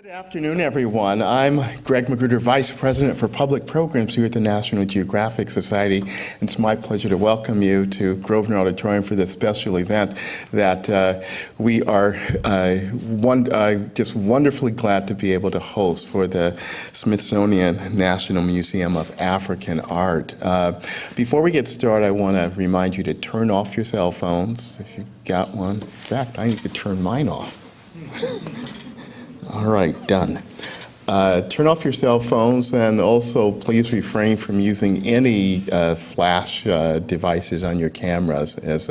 Good afternoon, everyone. I'm Greg Magruder, Vice President for Public Programs here at the National Geographic Society. It's my pleasure to welcome you to Grosvenor Auditorium for this special event that we are just wonderfully glad to be able to host for the Smithsonian National Museum of African Art. Before we get started, I want to remind you to turn off your cell phones if you've got one. In fact, I need to turn mine off. All right, done. Turn off your cell phones, and also please refrain from using any flash devices on your cameras as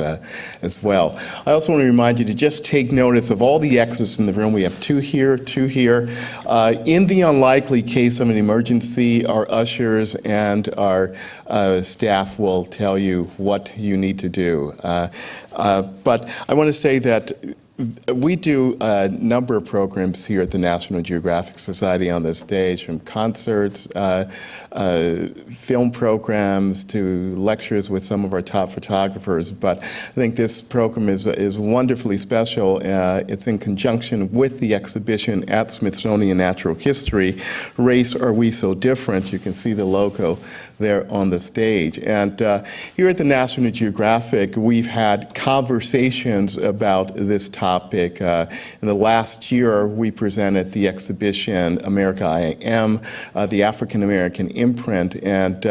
well. I also want to remind you to just take notice of all the exits in the room. We have two here. In the unlikely case of an emergency, our ushers and our staff will tell you what you need to do. But I want to say that we do a number of programs here at the National Geographic Society on this stage, from concerts, film programs, to lectures with some of our top photographers. But I think this program is wonderfully special. It's in conjunction with the exhibition at Smithsonian Natural History, Race, Are We So Different? You can see the logo there on the stage. And here at the National Geographic, we've had conversations about this topic. In the last year, we presented the exhibition America I Am, the African American imprint, and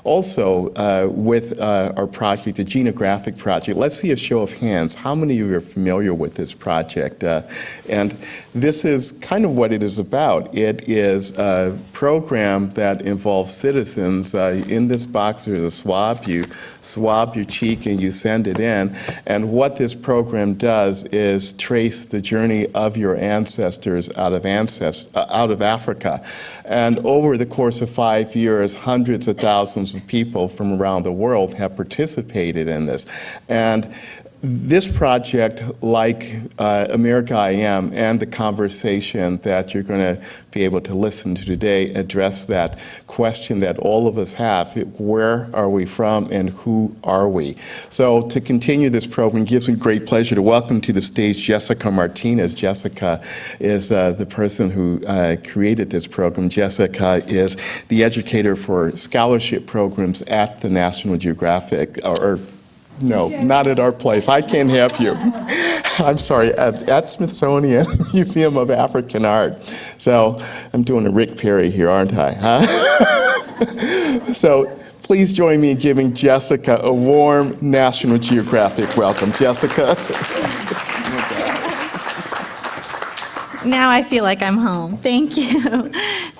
also with our project, the Genographic Project. Let's see a show of hands. How many of you are familiar with this project? And this is kind of what it is about. It is a program that involves citizens. In this box, there's a swab. You swab your cheek and you send it in. And what this program does is trace the journey of your ancestors out of Africa. And over the course of 5 years, hundreds of thousands of people from around the world have participated in this. And this project, like America I Am and the conversation that you're going to be able to listen to today, address that question that all of us have: where are we from and who are we? So to continue this program, it gives me great pleasure to welcome to the stage Jessica Martinez. Jessica is the person who created this program. Jessica is the educator for scholarship programs at the National Geographic, no, not at our place. I can't have you. I'm sorry, at Smithsonian Museum of African Art. So I'm doing a Rick Perry here, aren't I? Huh? So please join me in giving Jessica a warm National Geographic welcome. Jessica. Now I feel like I'm home. Thank you.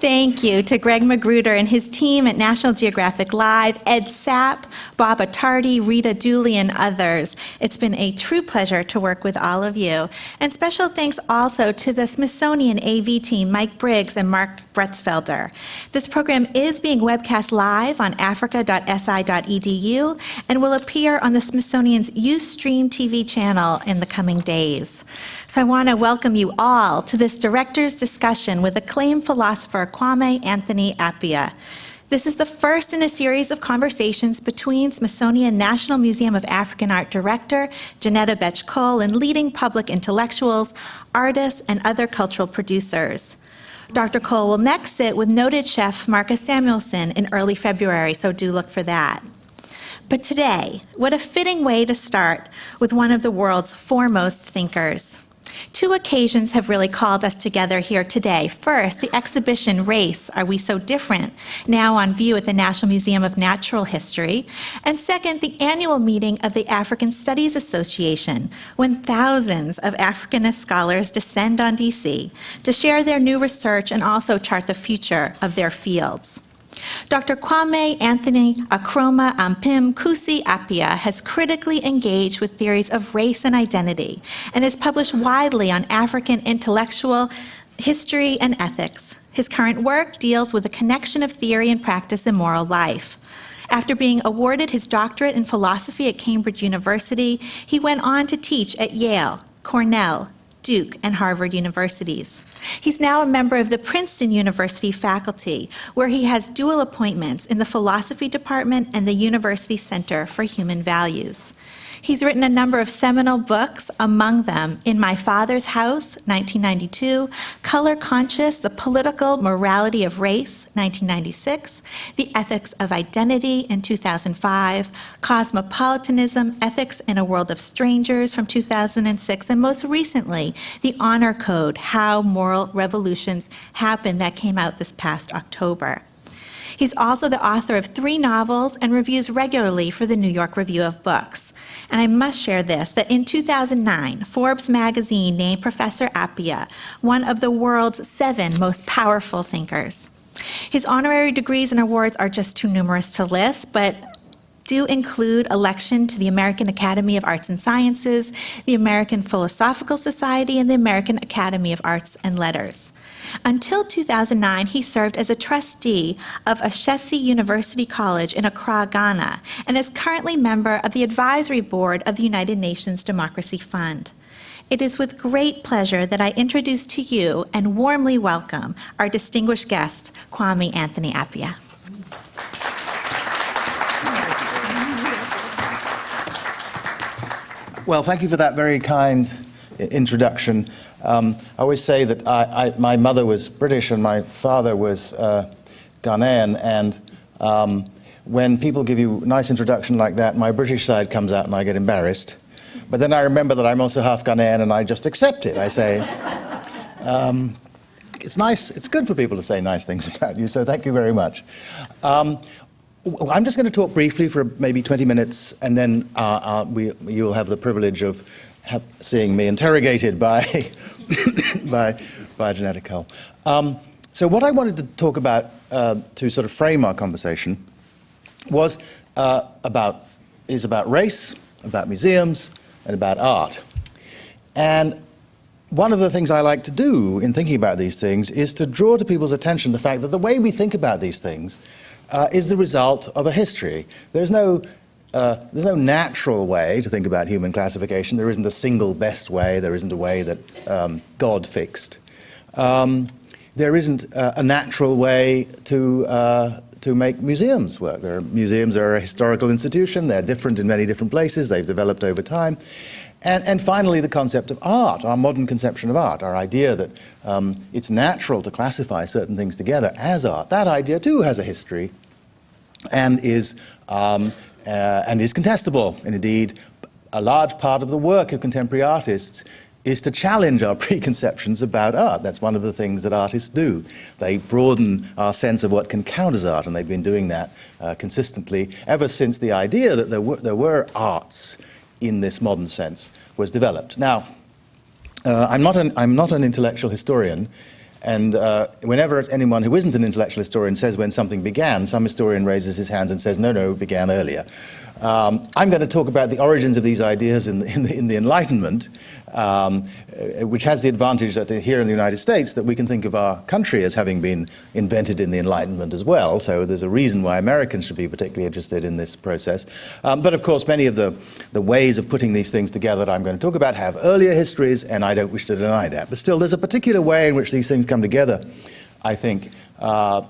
Thank you to Greg Magruder and his team at National Geographic Live, Ed Sapp, Bob Attardi, Rita Dooley, and others. It's been a true pleasure to work with all of you. And special thanks also to the Smithsonian AV team, Mike Briggs and Mark Bretzfelder. This program is being webcast live on africa.si.edu and will appear on the Smithsonian's Ustream TV channel in the coming days. So I want to welcome you all to this director's discussion with acclaimed philosopher Kwame Anthony Appiah. This is the first in a series of conversations between Smithsonian National Museum of African Art Director Johnnetta Betsch Cole and leading public intellectuals, artists, and other cultural producers. Dr. Cole will next sit with noted chef Marcus Samuelsson in early February, so do look for that. But today, what a fitting way to start with one of the world's foremost thinkers. Two occasions have really called us together here today. First, the exhibition Race, Are We So Different?, now on view at the National Museum of Natural History. And second, the annual meeting of the African Studies Association, when thousands of Africanist scholars descend on DC to share their new research and also chart the future of their fields. Dr. Kwame Anthony Appiah has critically engaged with theories of race and identity and has published widely on African intellectual history and ethics. His current work deals with the connection of theory and practice in moral life. After being awarded his doctorate in philosophy at Cambridge University, he went on to teach at Yale, Cornell, Duke, and Harvard universities. He's now a member of the Princeton University faculty, where he has dual appointments in the philosophy department and the University Center for Human Values. He's written a number of seminal books, among them In My Father's House, 1992, Color Conscious, The Political Morality of Race, 1996, The Ethics of Identity in 2005, Cosmopolitanism, Ethics in a World of Strangers from 2006, and most recently, The Honor Code, How Moral Revolutions Happen, that came out this past October. He's also the author of 3 novels and reviews regularly for the New York Review of Books. And I must share this, that in 2009, Forbes magazine named Professor Appiah one of the world's 7 most powerful thinkers. His honorary degrees and awards are just too numerous to list, but do include election to the American Academy of Arts and Sciences, the American Philosophical Society, and the American Academy of Arts and Letters. Until 2009, he served as a trustee of Ashesi University College in Accra, Ghana, and is currently member of the advisory board of the United Nations Democracy Fund. It is with great pleasure that I introduce to you and warmly welcome our distinguished guest, Kwame Anthony Appiah. Well, thank you for that very kind introduction. I always say that my mother was British and my father was Ghanaian, and when people give you a nice introduction like that, my British side comes out and I get embarrassed. But then I remember that I'm also half Ghanaian and I just accept it. I say, it's nice, it's good for people to say nice things about you, so thank you very much. I'm just going to talk briefly for maybe 20 minutes, and then you'll have the privilege of seeing me interrogated by Johnnetta Cole. So what I wanted to talk about to sort of frame our conversation was about race, about museums, and about art. And one of the things I like to do in thinking about these things is to draw to people's attention the fact that the way we think about these things is the result of a history. There's no natural way to think about human classification. There isn't a single best way. There isn't a way that God fixed. There isn't a natural way to make museums work. Museums are a historical institution. They're different in many different places. They've developed over time. And finally, the concept of art, our modern conception of art, our idea that it's natural to classify certain things together as art. That idea, too, has a history and is contestable. And indeed, a large part of the work of contemporary artists is to challenge our preconceptions about art. That's one of the things that artists do. They broaden our sense of what can count as art, and they've been doing that consistently ever since the idea that there were arts in this modern sense was developed. Now, I'm not an intellectual historian, and whenever anyone who isn't an intellectual historian says when something began, some historian raises his hand and says, no, it began earlier. I'm going to talk about the origins of these ideas in the Enlightenment, which has the advantage that here in the United States that we can think of our country as having been invented in the Enlightenment as well. So there's a reason why Americans should be particularly interested in this process. But of course, many of the ways of putting these things together that I'm going to talk about have earlier histories, and I don't wish to deny that. But still, there's a particular way in which these things come together, I think,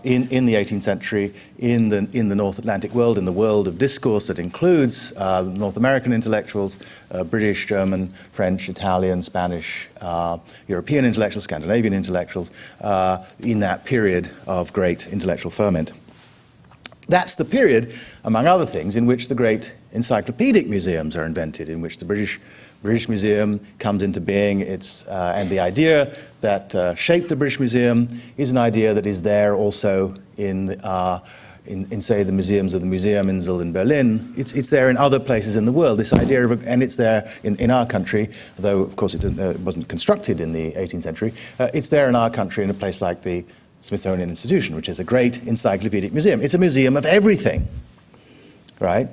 in the 18th century, in the North Atlantic world, in the world of discourse that includes North American intellectuals, British, German, French, Italian, Spanish, European intellectuals, Scandinavian intellectuals, in that period of great intellectual ferment. That's the period, among other things, in which the great encyclopedic museums are invented, in which the British Museum comes into being. And the idea that shaped the British Museum is an idea that is there also in say, the museums of the Museumsinsel in Berlin. It's there in other places in the world, this idea of, and it's there in our country, though of course it wasn't constructed in the 18th century. It's there in our country in a place like the Smithsonian Institution, which is a great encyclopedic museum. It's a museum of everything, right?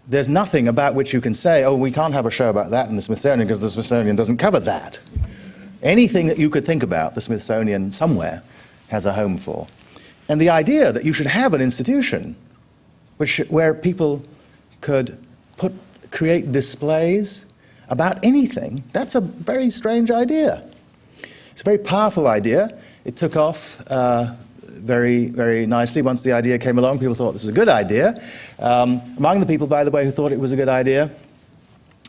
There's nothing about which you can say, oh, we can't have a show about that in the Smithsonian because the Smithsonian doesn't cover that. Anything that you could think about, the Smithsonian somewhere has a home for. And the idea that you should have an institution where people could create displays about anything, that's a very strange idea. It's a very powerful idea. It took off very, very nicely. Once the idea came along, people thought this was a good idea. Among the people, by the way, who thought it was a good idea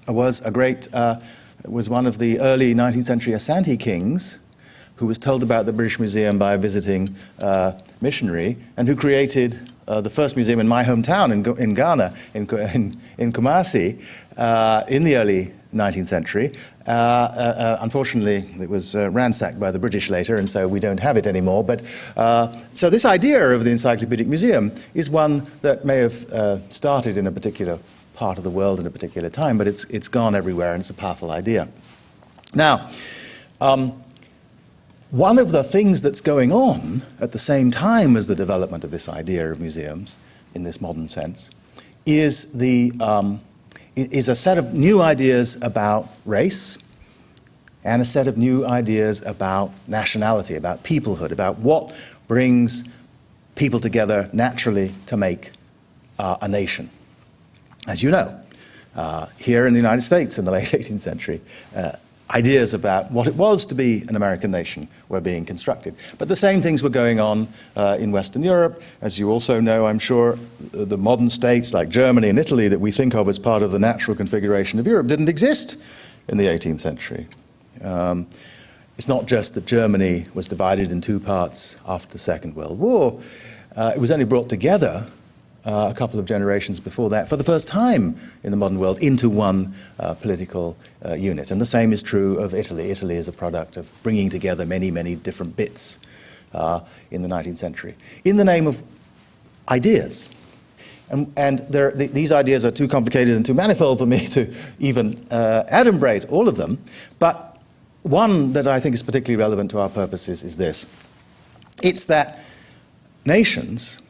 was one of the early 19th century Asante kings, who was told about the British Museum by a visiting missionary, and who created the first museum in my hometown in Ghana, in Kumasi, in the early 19th century. Unfortunately, it was ransacked by the British later, and so we don't have it anymore. But so this idea of the Encyclopedic Museum is one that may have started in a particular part of the world at a particular time, but it's gone everywhere, and it's a powerful idea. Now, one of the things that's going on at the same time as the development of this idea of museums, in this modern sense, is a set of new ideas about race and a set of new ideas about nationality, about peoplehood, about what brings people together naturally to make a nation. As you know, here in the United States in the late 18th century, ideas about what it was to be an American nation were being constructed. But the same things were going on in Western Europe. As you also know, I'm sure, the modern states like Germany and Italy that we think of as part of the natural configuration of Europe didn't exist in the 18th century. It's not just that Germany was divided in two parts after the Second World War. It was only brought together a couple of generations before that, for the first time in the modern world, into one political unit. And the same is true of Italy. Italy is a product of bringing together many, many different bits in the 19th century, in the name of ideas. And these ideas are too complicated and too manifold for me to even adumbrate all of them. But one that I think is particularly relevant to our purposes is this. It's that nations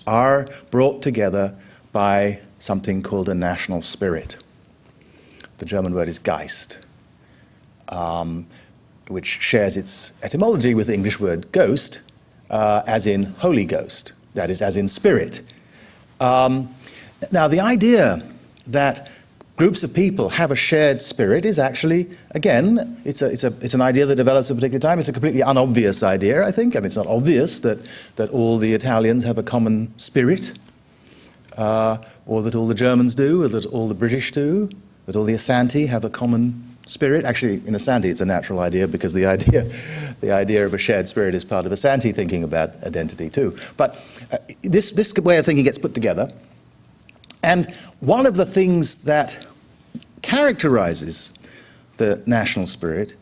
are brought together by something called a national spirit. The German word is Geist, which shares its etymology with the English word ghost, as in Holy Ghost, that is, as in spirit. Now, the idea that groups of people have a shared spirit is actually, again, it's an idea that develops at a particular time. It's a completely unobvious idea, I think. I mean, it's not obvious that all the Italians have a common spirit, or that all the Germans do, or that all the British do, that all the Asante have a common spirit. Actually, in Asante, it's a natural idea because the idea of a shared spirit is part of Asante thinking about identity too. But this way of thinking gets put together. And one of the things that characterizes the national spirit,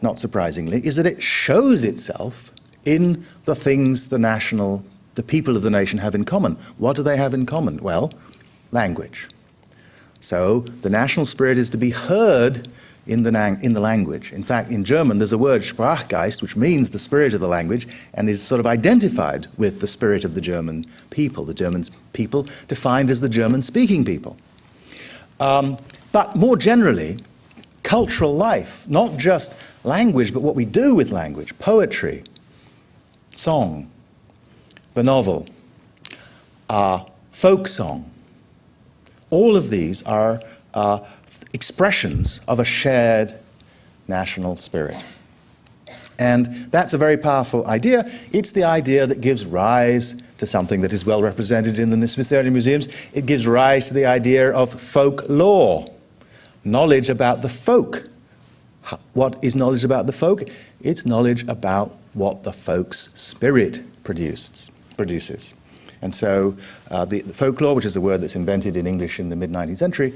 not surprisingly, is that it shows itself in the things the people of the nation have in common. What do they have in common? Well, language. So the national spirit is to be heard in the language. In fact, in German, there's a word, Sprachgeist, which means the spirit of the language, and is sort of identified with the spirit of the German people defined as the German-speaking people. But more generally, cultural life, not just language, but what we do with language, poetry, song, the novel, folk song, all of these are expressions of a shared national spirit. And that's a very powerful idea. It's the idea that gives rise to something that is well represented in the Smithsonian museums. It gives rise to the idea of folklore, knowledge about the folk. What is knowledge about the folk? It's knowledge about what the folk's spirit produces. And so the folklore, which is a word that's invented in English in the mid-19th century,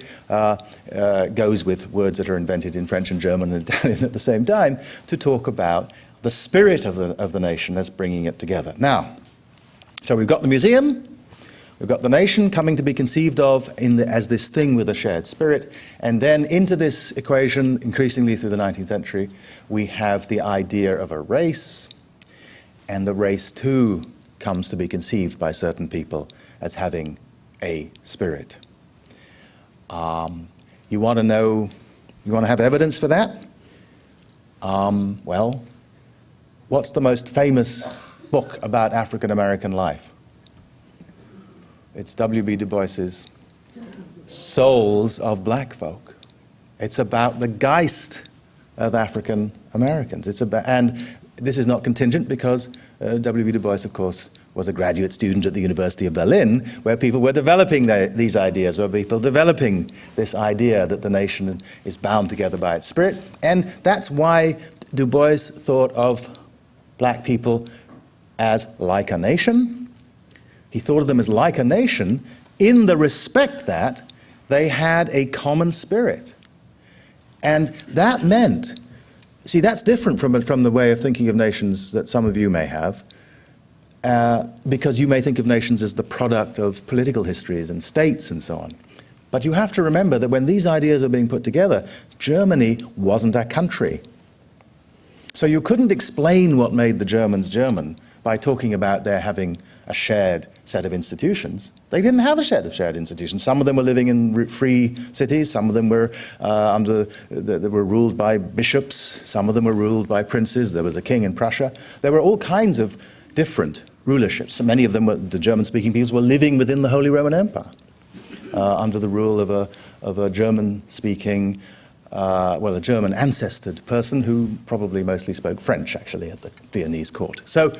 goes with words that are invented in French and German and Italian at the same time to talk about the spirit of the nation as bringing it together. Now, so we've got the museum, we've got the nation coming to be conceived of as this thing with a shared spirit, and then into this equation, increasingly through the 19th century, we have the idea of a race, and the race too comes to be conceived by certain people as having a spirit. You want to have evidence for that? Well, what's the most famous book about African American life? It's W.B. Du Bois's Souls of Black Folk. It's about the Geist of African Americans. And this is not contingent because W.B. Du Bois, of course, was a graduate student at the University of Berlin, where people were developing these ideas, where people developing this idea that the nation is bound together by its spirit. And that's why Du Bois thought of black people as like a nation. He thought of them as like a nation in the respect that they had a common spirit. And that meant, see, that's different from the way of thinking of nations that some of you may have, because you may think of nations as the product of political histories and states and so on. But you have to remember that when these ideas are being put together, Germany wasn't a country. So you couldn't explain what made the Germans German by talking about their having a shared set of institutions. They didn't have a set of shared institutions. Some of them were living in free cities, some of them were they were ruled by bishops, some of them were ruled by princes, there was a king in Prussia. There were all kinds of different rulerships. So many of them, the German-speaking peoples, were living within the Holy Roman Empire under the rule of a German-speaking, a German ancestored person who probably mostly spoke French, actually, at the Viennese court. So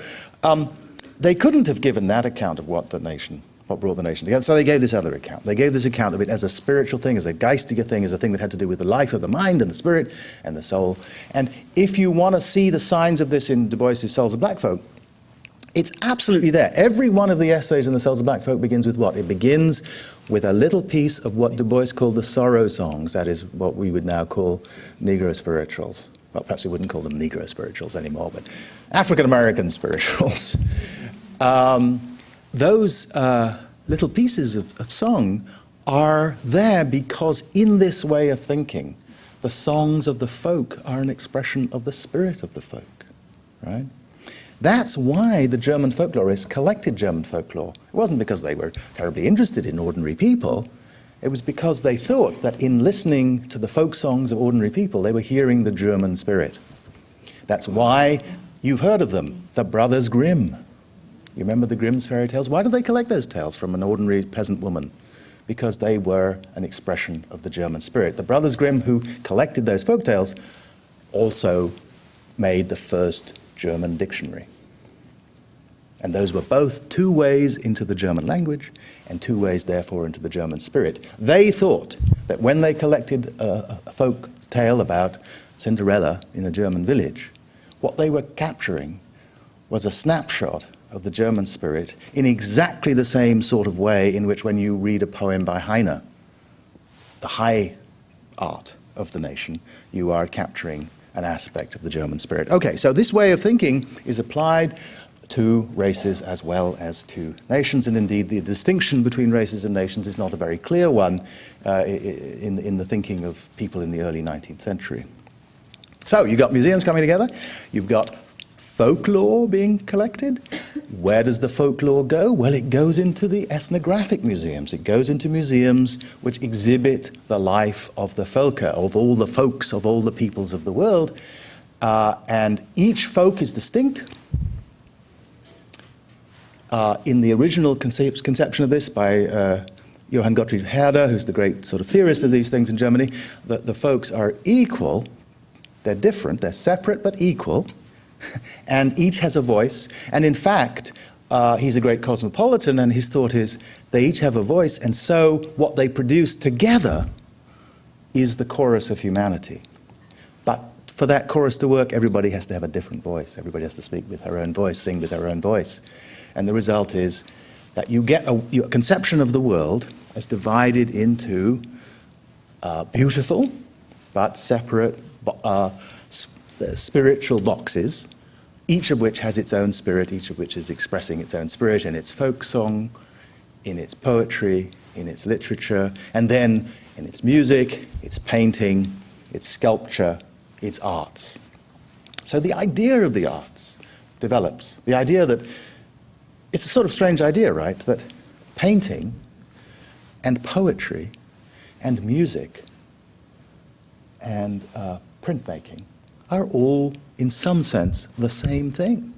they couldn't have given that account of what brought the nation together, so they gave this other account. They gave this account of it as a spiritual thing, as a geistige thing, as a thing that had to do with the life of the mind and the spirit and the soul. And if you want to see the signs of this in Du Bois's Souls of Black Folk, it's absolutely there. Every one of the essays in the Souls of Black Folk begins with what? It begins with a little piece of what Du Bois called the sorrow songs, that is what we would now call Negro spirituals. Well, perhaps we wouldn't call them Negro spirituals anymore, but African-American spirituals. Those little pieces of song are there because in this way of thinking, the songs of the folk are an expression of the spirit of the folk, right? That's why the German folklorists collected German folklore. It wasn't because they were terribly interested in ordinary people. It was because they thought that in listening to the folk songs of ordinary people, they were hearing the German spirit. That's why you've heard of them, the Brothers Grimm. You remember the Grimm's fairy tales? Why did they collect those tales from an ordinary peasant woman? Because they were an expression of the German spirit. The Brothers Grimm, who collected those folk tales, also made the first German dictionary. And those were both two ways into the German language and two ways, therefore, into the German spirit. They thought that when they collected a folk tale about Cinderella in a German village, what they were capturing was a snapshot of the German spirit in exactly the same sort of way in which when you read a poem by Heine, the high art of the nation, you are capturing an aspect of the German spirit. Okay, so this way of thinking is applied to races as well as to nations, and indeed the distinction between races and nations is not a very clear one in the thinking of people in the early 19th century. So you've got museums coming together, you've got folklore being collected. Where does the folklore go? Well, it goes into the ethnographic museums. It goes into museums which exhibit the life of the Völker, of all the folks, of all the peoples of the world. And each folk is distinct. In the original conception of this by Johann Gottfried Herder, who's the great sort of theorist of these things in Germany, the folks are equal. They're different, they're separate but equal. And each has a voice, and in fact, he's a great cosmopolitan, and his thought is they each have a voice, and so what they produce together is the chorus of humanity. But for that chorus to work, everybody has to have a different voice. Everybody has to speak with her own voice, sing with her own voice. And the result is that you get a conception of the world as divided into beautiful but separate spiritual boxes, each of which has its own spirit, each of which is expressing its own spirit in its folk song, in its poetry, in its literature, and then in its music, its painting, its sculpture, its arts. So the idea of the arts develops. The idea that, it's a sort of strange idea, right, that painting and poetry and music and printmaking are all, in some sense, the same thing.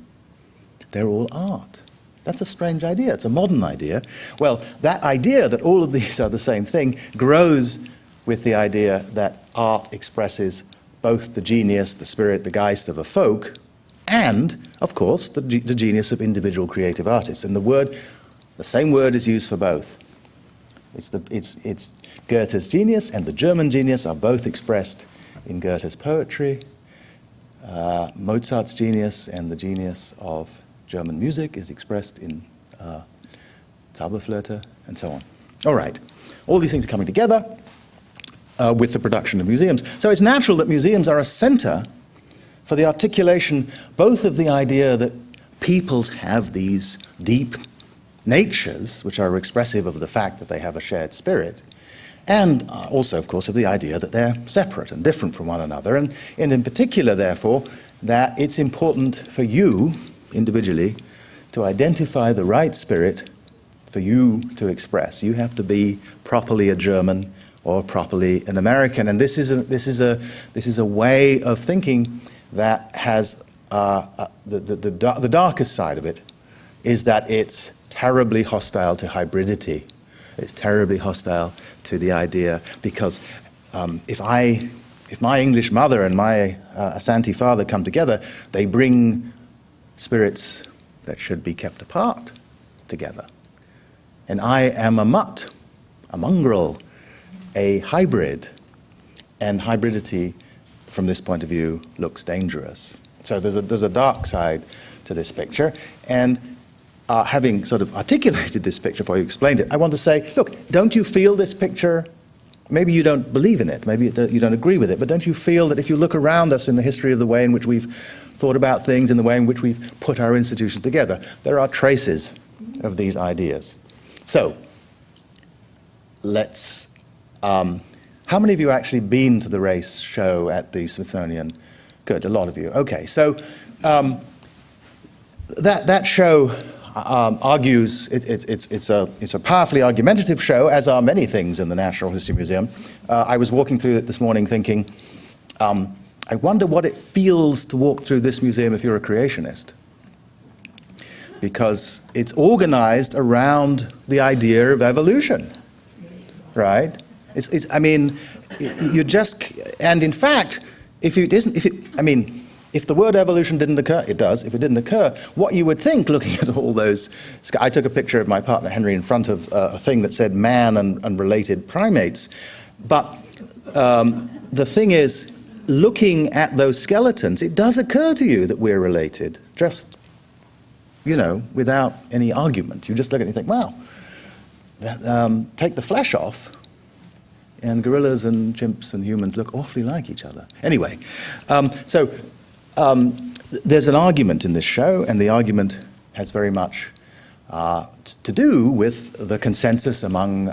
They're all art. That's a strange idea. It's a modern idea. Well, that idea that all of these are the same thing grows with the idea that art expresses both the genius, the spirit, the geist of a folk, and, of course, the genius of individual creative artists. And the same word is used for both. It's Goethe's genius and the German genius are both expressed in Goethe's poetry. Mozart's genius and the genius of German music is expressed in Zauberflöte, and so on. All right, all these things are coming together with the production of museums. So it's natural that museums are a center for the articulation both of the idea that peoples have these deep natures, which are expressive of the fact that they have a shared spirit, and also, of course, of the idea that they're separate and different from one another, and in particular, therefore, that it's important for you, individually, to identify the right spirit for you to express. You have to be properly a German or properly an American, and this is a way of thinking that has the darkest side of it is that it's terribly hostile to hybridity. It's terribly hostile to the idea, because if my English mother and my Asante father come together, they bring spirits that should be kept apart together. And I am a mutt, a mongrel, a hybrid, and hybridity, from this point of view, looks dangerous. So there's a dark side to this picture, and having sort of articulated this picture for you, explained it, I want to say, look, don't you feel this picture? Maybe you don't believe in it, maybe you don't agree with it, but don't you feel that if you look around us in the history of the way in which we've thought about things, in the way in which we've put our institutions together, there are traces of these ideas. So, let's, how many of you actually been to the race show at the Smithsonian? Good, a lot of you. Okay, so that show argues, it's a powerfully argumentative show, as are many things in the Natural History Museum. I was walking through it this morning thinking, I wonder what it feels to walk through this museum if you're a creationist. Because it's organized around the idea of evolution, right? I mean, you just, and in fact, if the word evolution didn't occur, it does, if it didn't occur, what you would think looking at all those, I took a picture of my partner Henry in front of a thing that said man and related primates, but the thing is, looking at those skeletons, it does occur to you that we're related, just, without any argument. You just look at it and think, wow, take the flesh off, and gorillas and chimps and humans look awfully like each other. Anyway, there's an argument in this show, and the argument has very much to do with the consensus among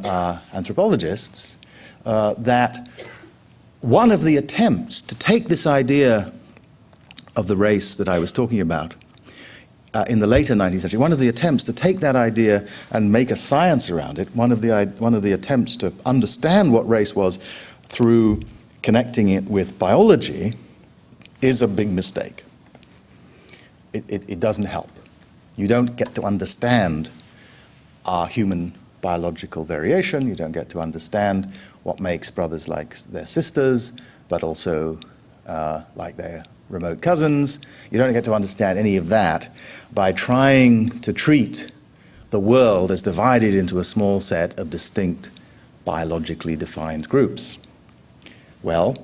anthropologists that one of the attempts to take this idea of the race that I was talking about in the later 19th century, one of the attempts to take that idea and make a science around it, one of the attempts to understand what race was through connecting it with biology, is a big mistake. It doesn't help. You don't get to understand our human biological variation. You don't get to understand what makes brothers like their sisters, but also like their remote cousins. You don't get to understand any of that by trying to treat the world as divided into a small set of distinct biologically defined groups. Well,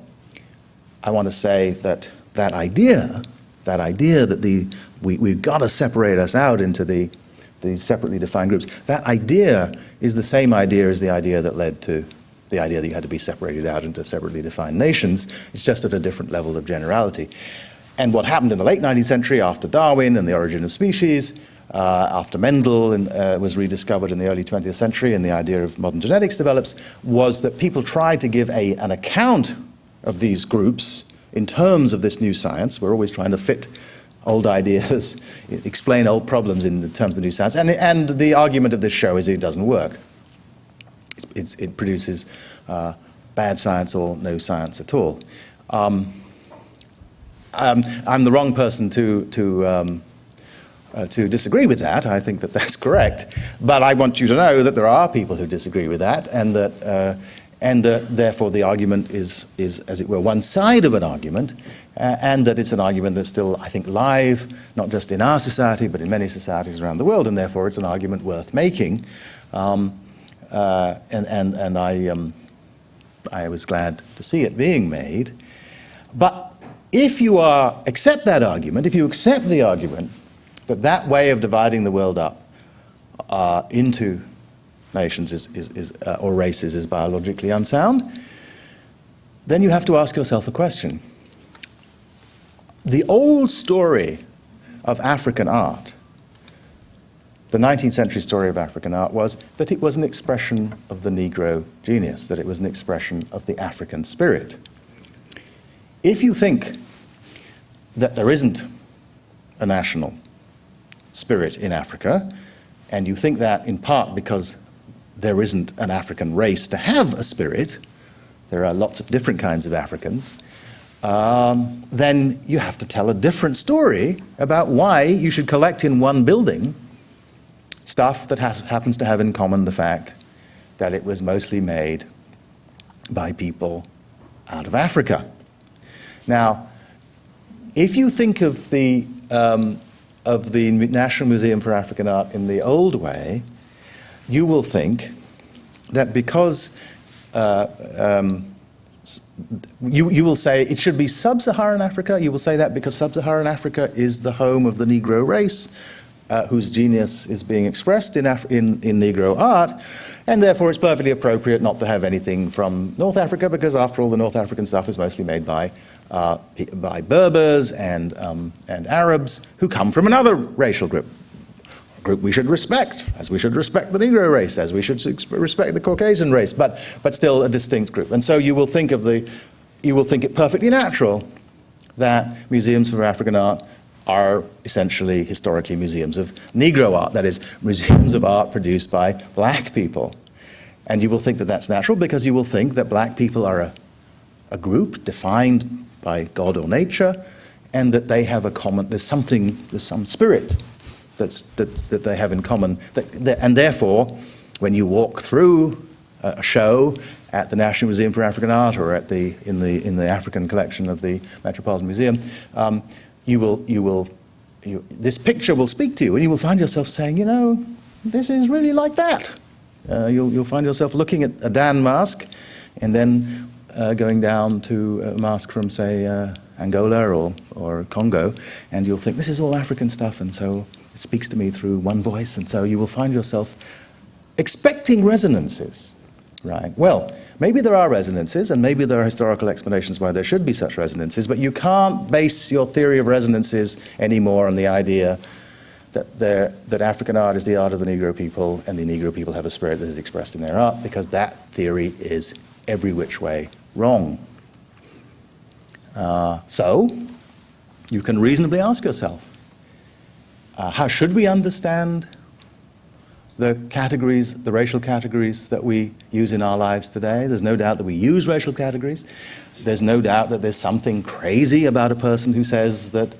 I want to say that idea that we've got to separate us out into these separately defined groups, that idea is the same idea as the idea that led to the idea that you had to be separated out into separately defined nations. It's just at a different level of generality. And what happened in the late 19th century after Darwin and the origin of species, after Mendel was rediscovered in the early 20th century and the idea of modern genetics develops, was that people tried to give an account of these groups in terms of this new science. We're always trying to fit old ideas, explain old problems in terms of the new science. And the argument of this show is it doesn't work. It produces bad science or no science at all. I'm the wrong person to disagree with that. I think that that's correct. But I want you to know that there are people who disagree with that, and that and therefore the argument is, as it were, one side of an argument, and that it's an argument that's still, I think, live, not just in our society, but in many societies around the world, and therefore it's an argument worth making. And I was glad to see it being made. But if you accept that argument, if you accept the argument that that way of dividing the world up into nations or races is biologically unsound, then you have to ask yourself a question. The old story of African art, the 19th century story of African art, was that it was an expression of the Negro genius, that it was an expression of the African spirit. If you think that there isn't a national spirit in Africa, and you think that in part because there isn't an African race to have a spirit, there are lots of different kinds of Africans, then you have to tell a different story about why you should collect in one building stuff that happens to have in common the fact that it was mostly made by people out of Africa. Now, if you think of the National Museum for African Art in the old way, you will think that because you will say it should be sub-Saharan Africa. You will say that because sub-Saharan Africa is the home of the Negro race, whose genius is being expressed in Negro art, and therefore it's perfectly appropriate not to have anything from North Africa, because after all, the North African stuff is mostly made by Berbers and Arabs who come from another racial group. A group we should respect, as we should respect the Negro race, as we should respect the Caucasian race, but still a distinct group. And so you will think it perfectly natural that museums for African art are essentially historically museums of Negro art, that is, museums of art produced by black people. And you will think that that's natural because you will think that black people are a group defined by God or nature, and that they have a common, there's some spirit that they have in common. And therefore, when you walk through a show at the National Museum for African Art or in the African collection of the Metropolitan Museum, this picture will speak to you, and you will find yourself saying, you know, this is really like that. You'll find yourself looking at a Dan mask, and then going down to a mask from, say, Angola or Congo, and you'll think, this is all African stuff, and so it speaks to me through one voice, and so you will find yourself expecting resonances, right? Well, maybe there are resonances, and maybe there are historical explanations why there should be such resonances, but you can't base your theory of resonances anymore on the idea that African art is the art of the Negro people, and the Negro people have a spirit that is expressed in their art, because that theory is every which way wrong. So, you can reasonably ask yourself, how should we understand the categories, the racial categories that we use in our lives today? There's no doubt that we use racial categories. There's no doubt that there's something crazy about a person who says that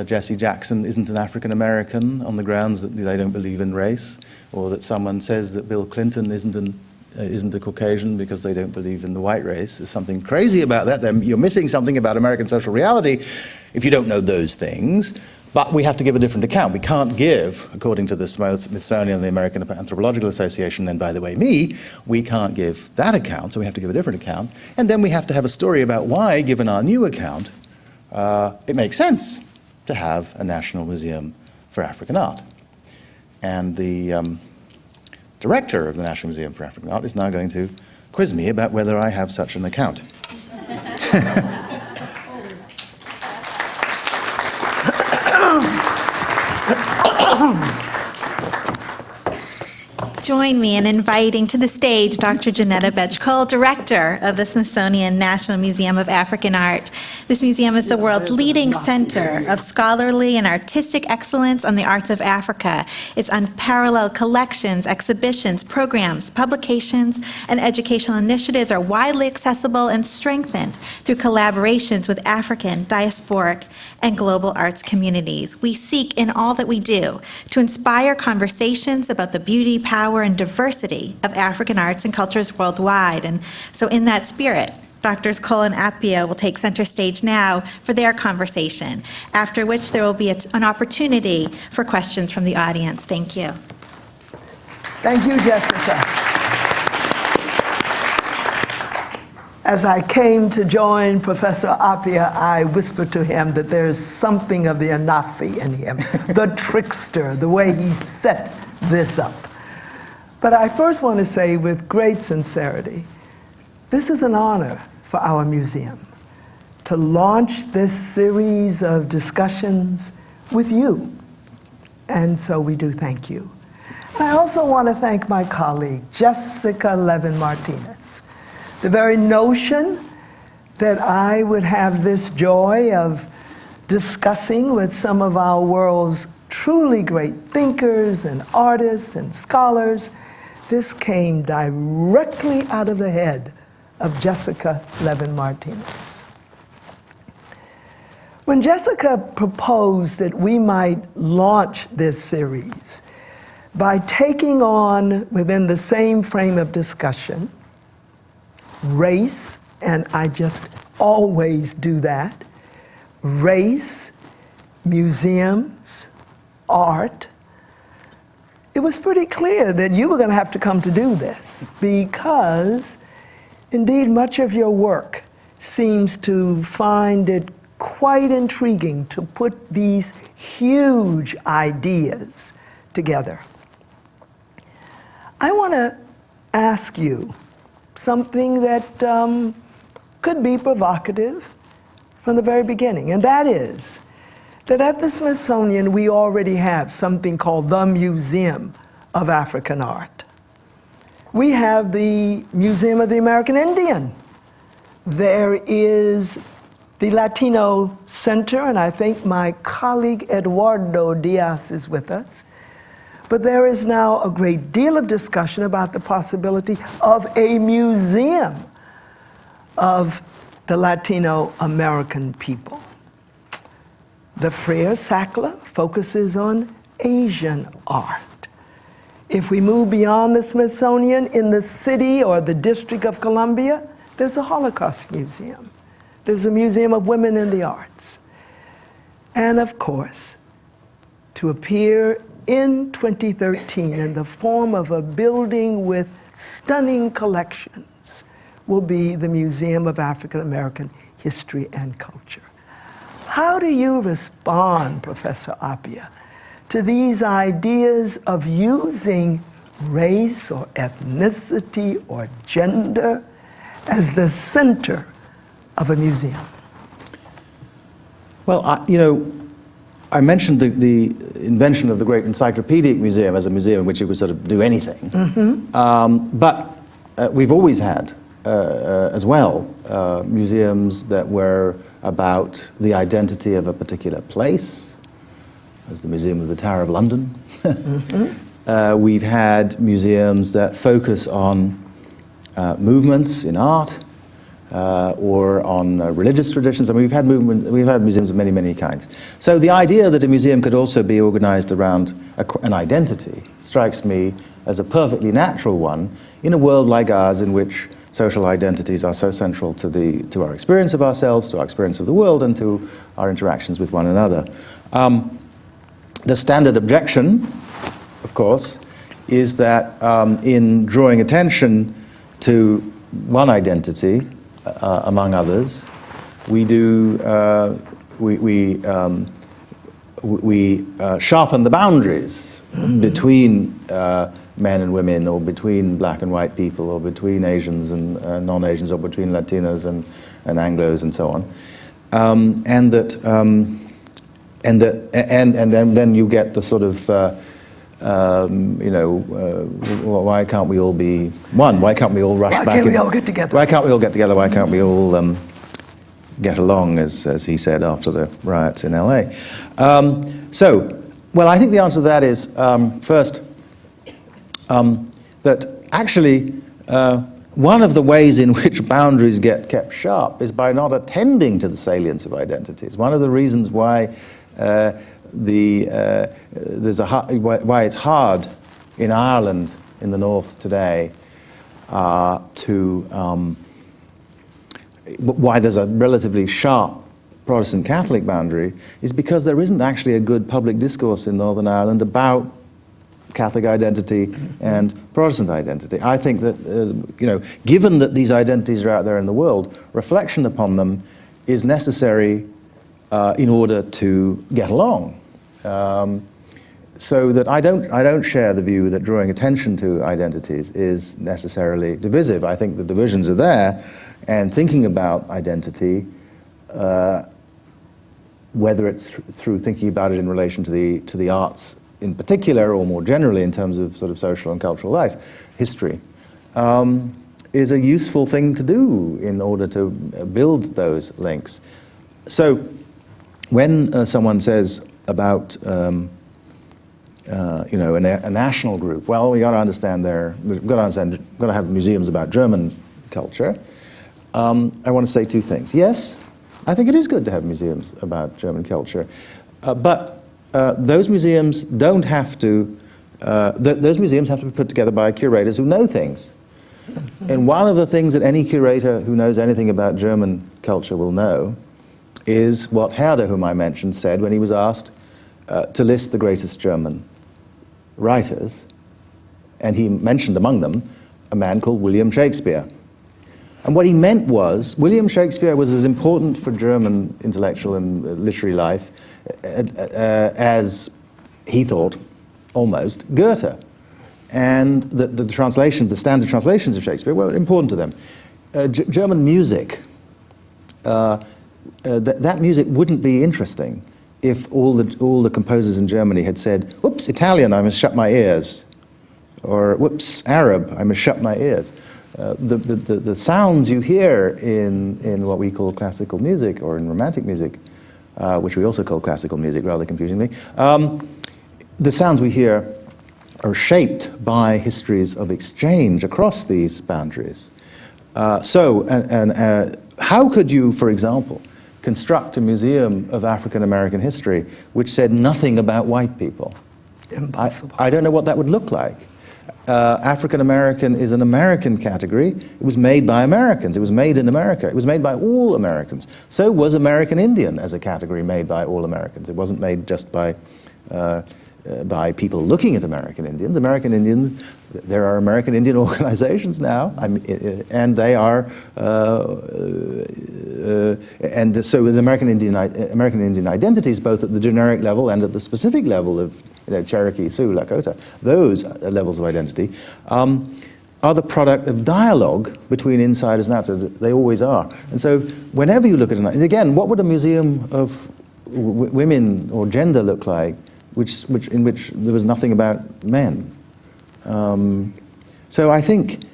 Jesse Jackson isn't an African American on the grounds that they don't believe in race, or that someone says that Bill Clinton isn't a Caucasian because they don't believe in the white race. There's something crazy about that. You're missing something about American social reality if you don't know those things. But we have to give a different account. We can't give, according to the Smithsonian and the American Anthropological Association, and by the way, we can't give that account, so we have to give a different account. And then we have to have a story about why, given our new account, it makes sense to have a National Museum for African Art. And the director of the National Museum for African Art is now going to quiz me about whether I have such an account. Join me in inviting to the stage Dr. Johnnetta Betsch Cole, Director of the Smithsonian National Museum of African Art. The This museum is the world's leading center of scholarly and artistic excellence on the arts of Africa. Its unparalleled collections, exhibitions, programs, publications, and educational initiatives are widely accessible and strengthened through collaborations with African, diasporic, and global arts communities. We seek in all that we do to inspire conversations about the beauty, power, and diversity of African arts and cultures worldwide. And so in that spirit, Drs. Cole and Appiah will take center stage now for their conversation, after which there will be an opportunity for questions from the audience. Thank you. Thank you, Jessica. As I came to join Professor Appiah, I whispered to him that there's something of the Anansi in him, the trickster, the way he set this up. But I first want to say with great sincerity, this is an honor for our museum to launch this series of discussions with you. And so we do thank you. I also want to thank my colleague, Jessica Levin-Martinez. The very notion that I would have this joy of discussing with some of our world's truly great thinkers and artists and scholars, this came directly out of the head of Jessica Levin-Martinez. When Jessica proposed that we might launch this series by taking on, within the same frame of discussion, race, and I just always do that, race, museums, art, it was pretty clear that you were going to have to come to do this because indeed, much of your work seems to find it quite intriguing to put these huge ideas together. I want to ask you something that could be provocative from the very beginning, and that is that at the Smithsonian we already have something called the Museum of African Art. We have the Museum of the American Indian. There is the Latino Center, and I think my colleague Eduardo Diaz is with us. But there is now a great deal of discussion about the possibility of a museum of the Latino American people. The Freire Sackler focuses on Asian art. If we move beyond the Smithsonian, in the city or the District of Columbia, there's a Holocaust Museum. There's a Museum of Women in the Arts. And of course, to appear in 2013 in the form of a building with stunning collections will be the Museum of African American History and Culture. How do you respond, Professor Appiah, to these ideas of using race or ethnicity or gender as the center of a museum? Well, I mentioned the invention of the great encyclopedic museum as a museum in which it would sort of do anything. Mm-hmm. But we've always had, as well, museums that were about the identity of a particular place. There's the Museum of the Tower of London. Mm-hmm. We've had museums that focus on movements in art or on religious traditions. I mean, we've had museums of many, many kinds. So the idea that a museum could also be organized around an identity strikes me as a perfectly natural one in a world like ours in which social identities are so central to our experience of ourselves, to our experience of the world, and to our interactions with one another. The standard objection, of course, is that in drawing attention to one identity, among others, we sharpen the boundaries between men and women, or between black and white people, or between Asians and non-Asians, or between Latinos and Anglos, and so on, and then you get the sort of why can't we all be one? Why can't we all rush back? Why can't we all get together? Why can't we all get together? Why can't we all get along, as he said after the riots in LA. Well, I think the answer to that is, first, that actually one of the ways in which boundaries get kept sharp is by not attending to the salience of identities. One of the reasons why why it's hard in Ireland in the north today why there's a relatively sharp Protestant Catholic boundary is because there isn't actually a good public discourse in Northern Ireland about Catholic identity and Protestant identity. I think that, given that these identities are out there in the world, reflection upon them is necessary in order to get along. So that I don't share the view that drawing attention to identities is necessarily divisive. I think the divisions are there, and thinking about identity, whether it's through thinking about it in relation to the arts in particular, or more generally in terms of sort of social and cultural life, history, is a useful thing to do in order to build those links. So when someone says about a national group, well, we've got to have museums about German culture. I want to say two things. Yes, I think it is good to have museums about German culture, but those museums don't have to. Those museums have to be put together by curators who know things. And one of the things that any curator who knows anything about German culture will know is what Herder, whom I mentioned, said when he was asked to list the greatest German writers, and he mentioned among them a man called William Shakespeare. And what he meant was, William Shakespeare was as important for German intellectual and literary life as he thought, almost, Goethe. And the standard translations of Shakespeare were important to them. German music, that music wouldn't be interesting if all the composers in Germany had said, "Whoops, Italian, I must shut my ears," or "Whoops, Arab, I must shut my ears." The sounds you hear in what we call classical music, or in romantic music, which we also call classical music rather confusingly, the sounds we hear are shaped by histories of exchange across these boundaries. How could you, for example, construct a museum of African American history which said nothing about white people? Impossible. I don't know what that would look like. African American is an American category. It was made by Americans. It was made in America. It was made by all Americans. So was American Indian as a category made by all Americans. It wasn't made just by people looking at American Indians. There are American Indian organizations now, and they are, and so with American Indian identities, both at the generic level and at the specific level of Cherokee, Sioux, Lakota, those levels of identity are the product of dialogue between insiders and outsiders. They always are. And so whenever you look at it, again, what would a museum of women or gender look like in which there was nothing about men? So I think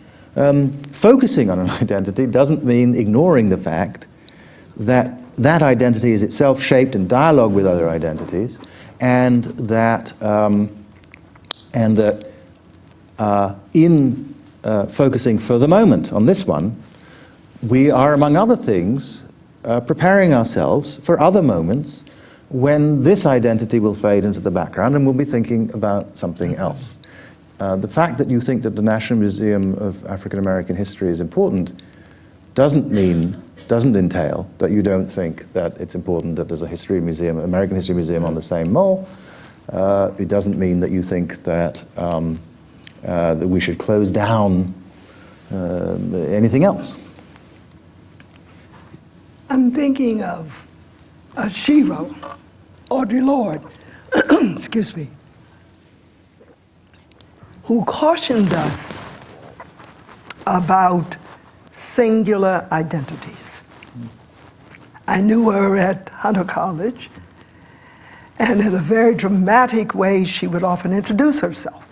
focusing on an identity doesn't mean ignoring the fact that that identity is itself shaped in dialogue with other identities, and that in focusing for the moment on this one, we are, among other things, preparing ourselves for other moments when this identity will fade into the background and we'll be thinking about something else. The fact that you think that the National Museum of African American History is important doesn't entail that you don't think that it's important that there's a history museum, American History Museum on the same mall. It doesn't mean that you think that that we should close down anything else. I'm thinking of Shiro, Audre Lorde, excuse me, who cautioned us about singular identities. I knew her at Hunter College, and in a very dramatic way, she would often introduce herself.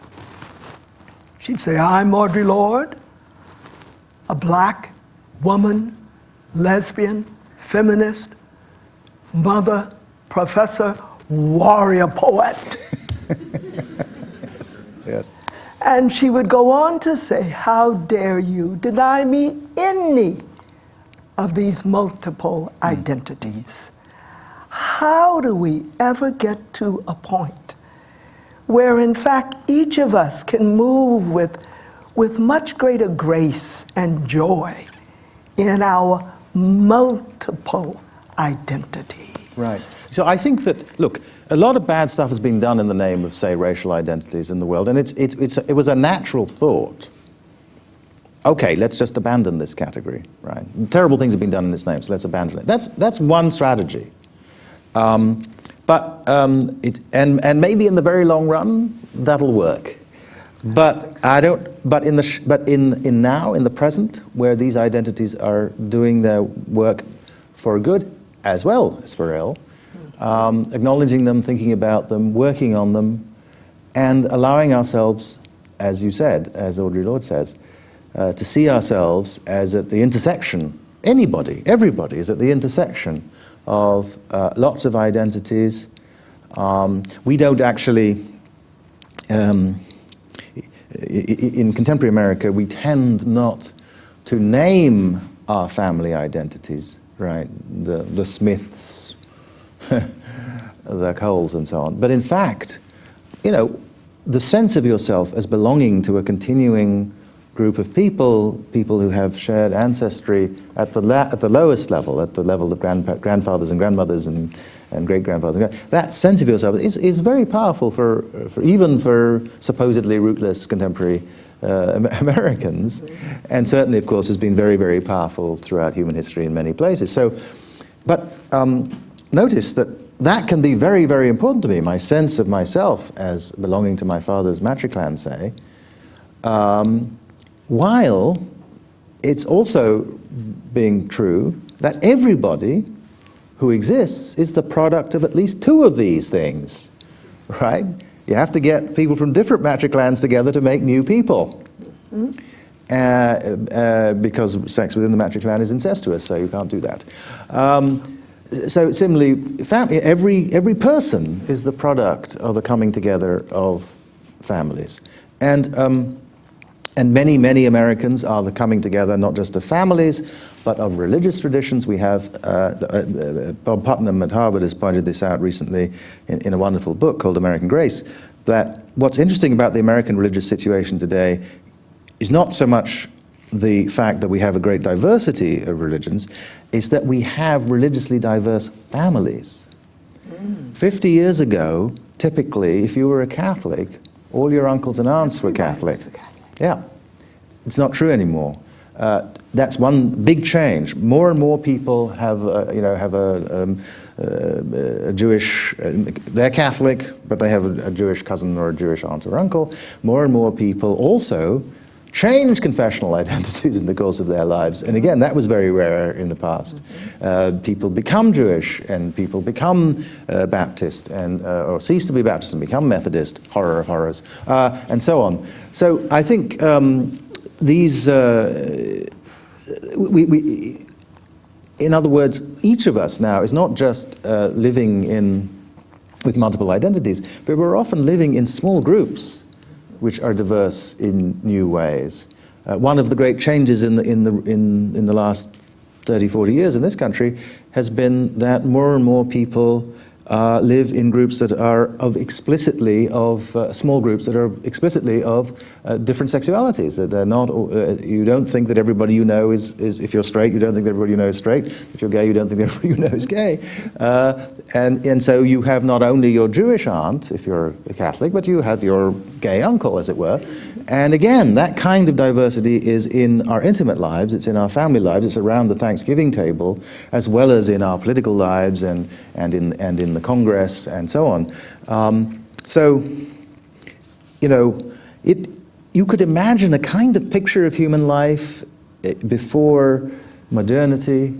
She'd say, "I'm Audre Lorde, a black woman, lesbian, feminist, mother, professor, warrior poet. Yes. And she would go on to say, how dare you deny me any of these multiple identities? How do we ever get to a point where, in fact, each of us can move with much greater grace and joy in our multiple identities? Right. So I think that, look, a lot of bad stuff has been done in the name of, say, racial identities in the world, and it was a natural thought. Okay, let's just abandon this category, right? Terrible things have been done in its name, so let's abandon it. That's one strategy. And maybe in the very long run that'll work. But I don't. But in the present, where these identities are doing their work for good as well as for ill, acknowledging them, thinking about them, working on them, and allowing ourselves, as you said, as Audre Lorde says, to see ourselves as at the intersection. Everybody is at the intersection of lots of identities. We don't actually, in contemporary America, we tend not to name our family identities, right? The Smiths, the Coles, and so on. But in fact, the sense of yourself as belonging to a continuing group of people who have shared ancestry at the lowest level, at the level of grandfathers and grandmothers and great-grandfathers. That sense of yourself is very powerful for even for supposedly rootless contemporary Americans, and certainly, of course, has been very, very powerful throughout human history in many places. So, but notice that can be very, very important to me, my sense of myself as belonging to my father's matriclan, say, while it's also being true that everybody who exists is the product of at least two of these things, right? You have to get people from different matriclans together to make new people. Because sex within the matriclan is incestuous, so you can't do that. So similarly, every person is the product of a coming together of families. And many, many Americans are the coming together not just of families, but of religious traditions. We have, Bob Putnam at Harvard has pointed this out recently in a wonderful book called American Grace, that what's interesting about the American religious situation today is not so much the fact that we have a great diversity of religions, is that we have religiously diverse families. 50 years ago, typically, if you were a Catholic, all your uncles and aunts were Catholic. Yeah, it's not true anymore. That's one big change. More and more people have a Jewish. They're Catholic, but they have a Jewish cousin or a Jewish aunt or uncle. More and more people also change confessional identities in the course of their lives. And again, that was very rare in the past. People become Jewish, and people become Baptist, and or cease to be Baptist and become Methodist, horror of horrors, and so on. So I think these, in other words, each of us now is not just living with multiple identities, but we're often living in small groups which are diverse in new ways. One of the great changes in the last 30, 40 years in this country has been that more and more people live in groups that are small groups that are explicitly of different sexualities. That they're not. You don't think that everybody you know is. If you're straight, you don't think that everybody you know is straight. If you're gay, you don't think that everybody you know is gay. And so you have not only your Jewish aunt, if you're a Catholic, but you have your gay uncle, as it were. And again, that kind of diversity is in our intimate lives. It's in our family lives. It's around the Thanksgiving table, as well as in our political lives and in the Congress and so on. So, you could imagine a kind of picture of human life before modernity,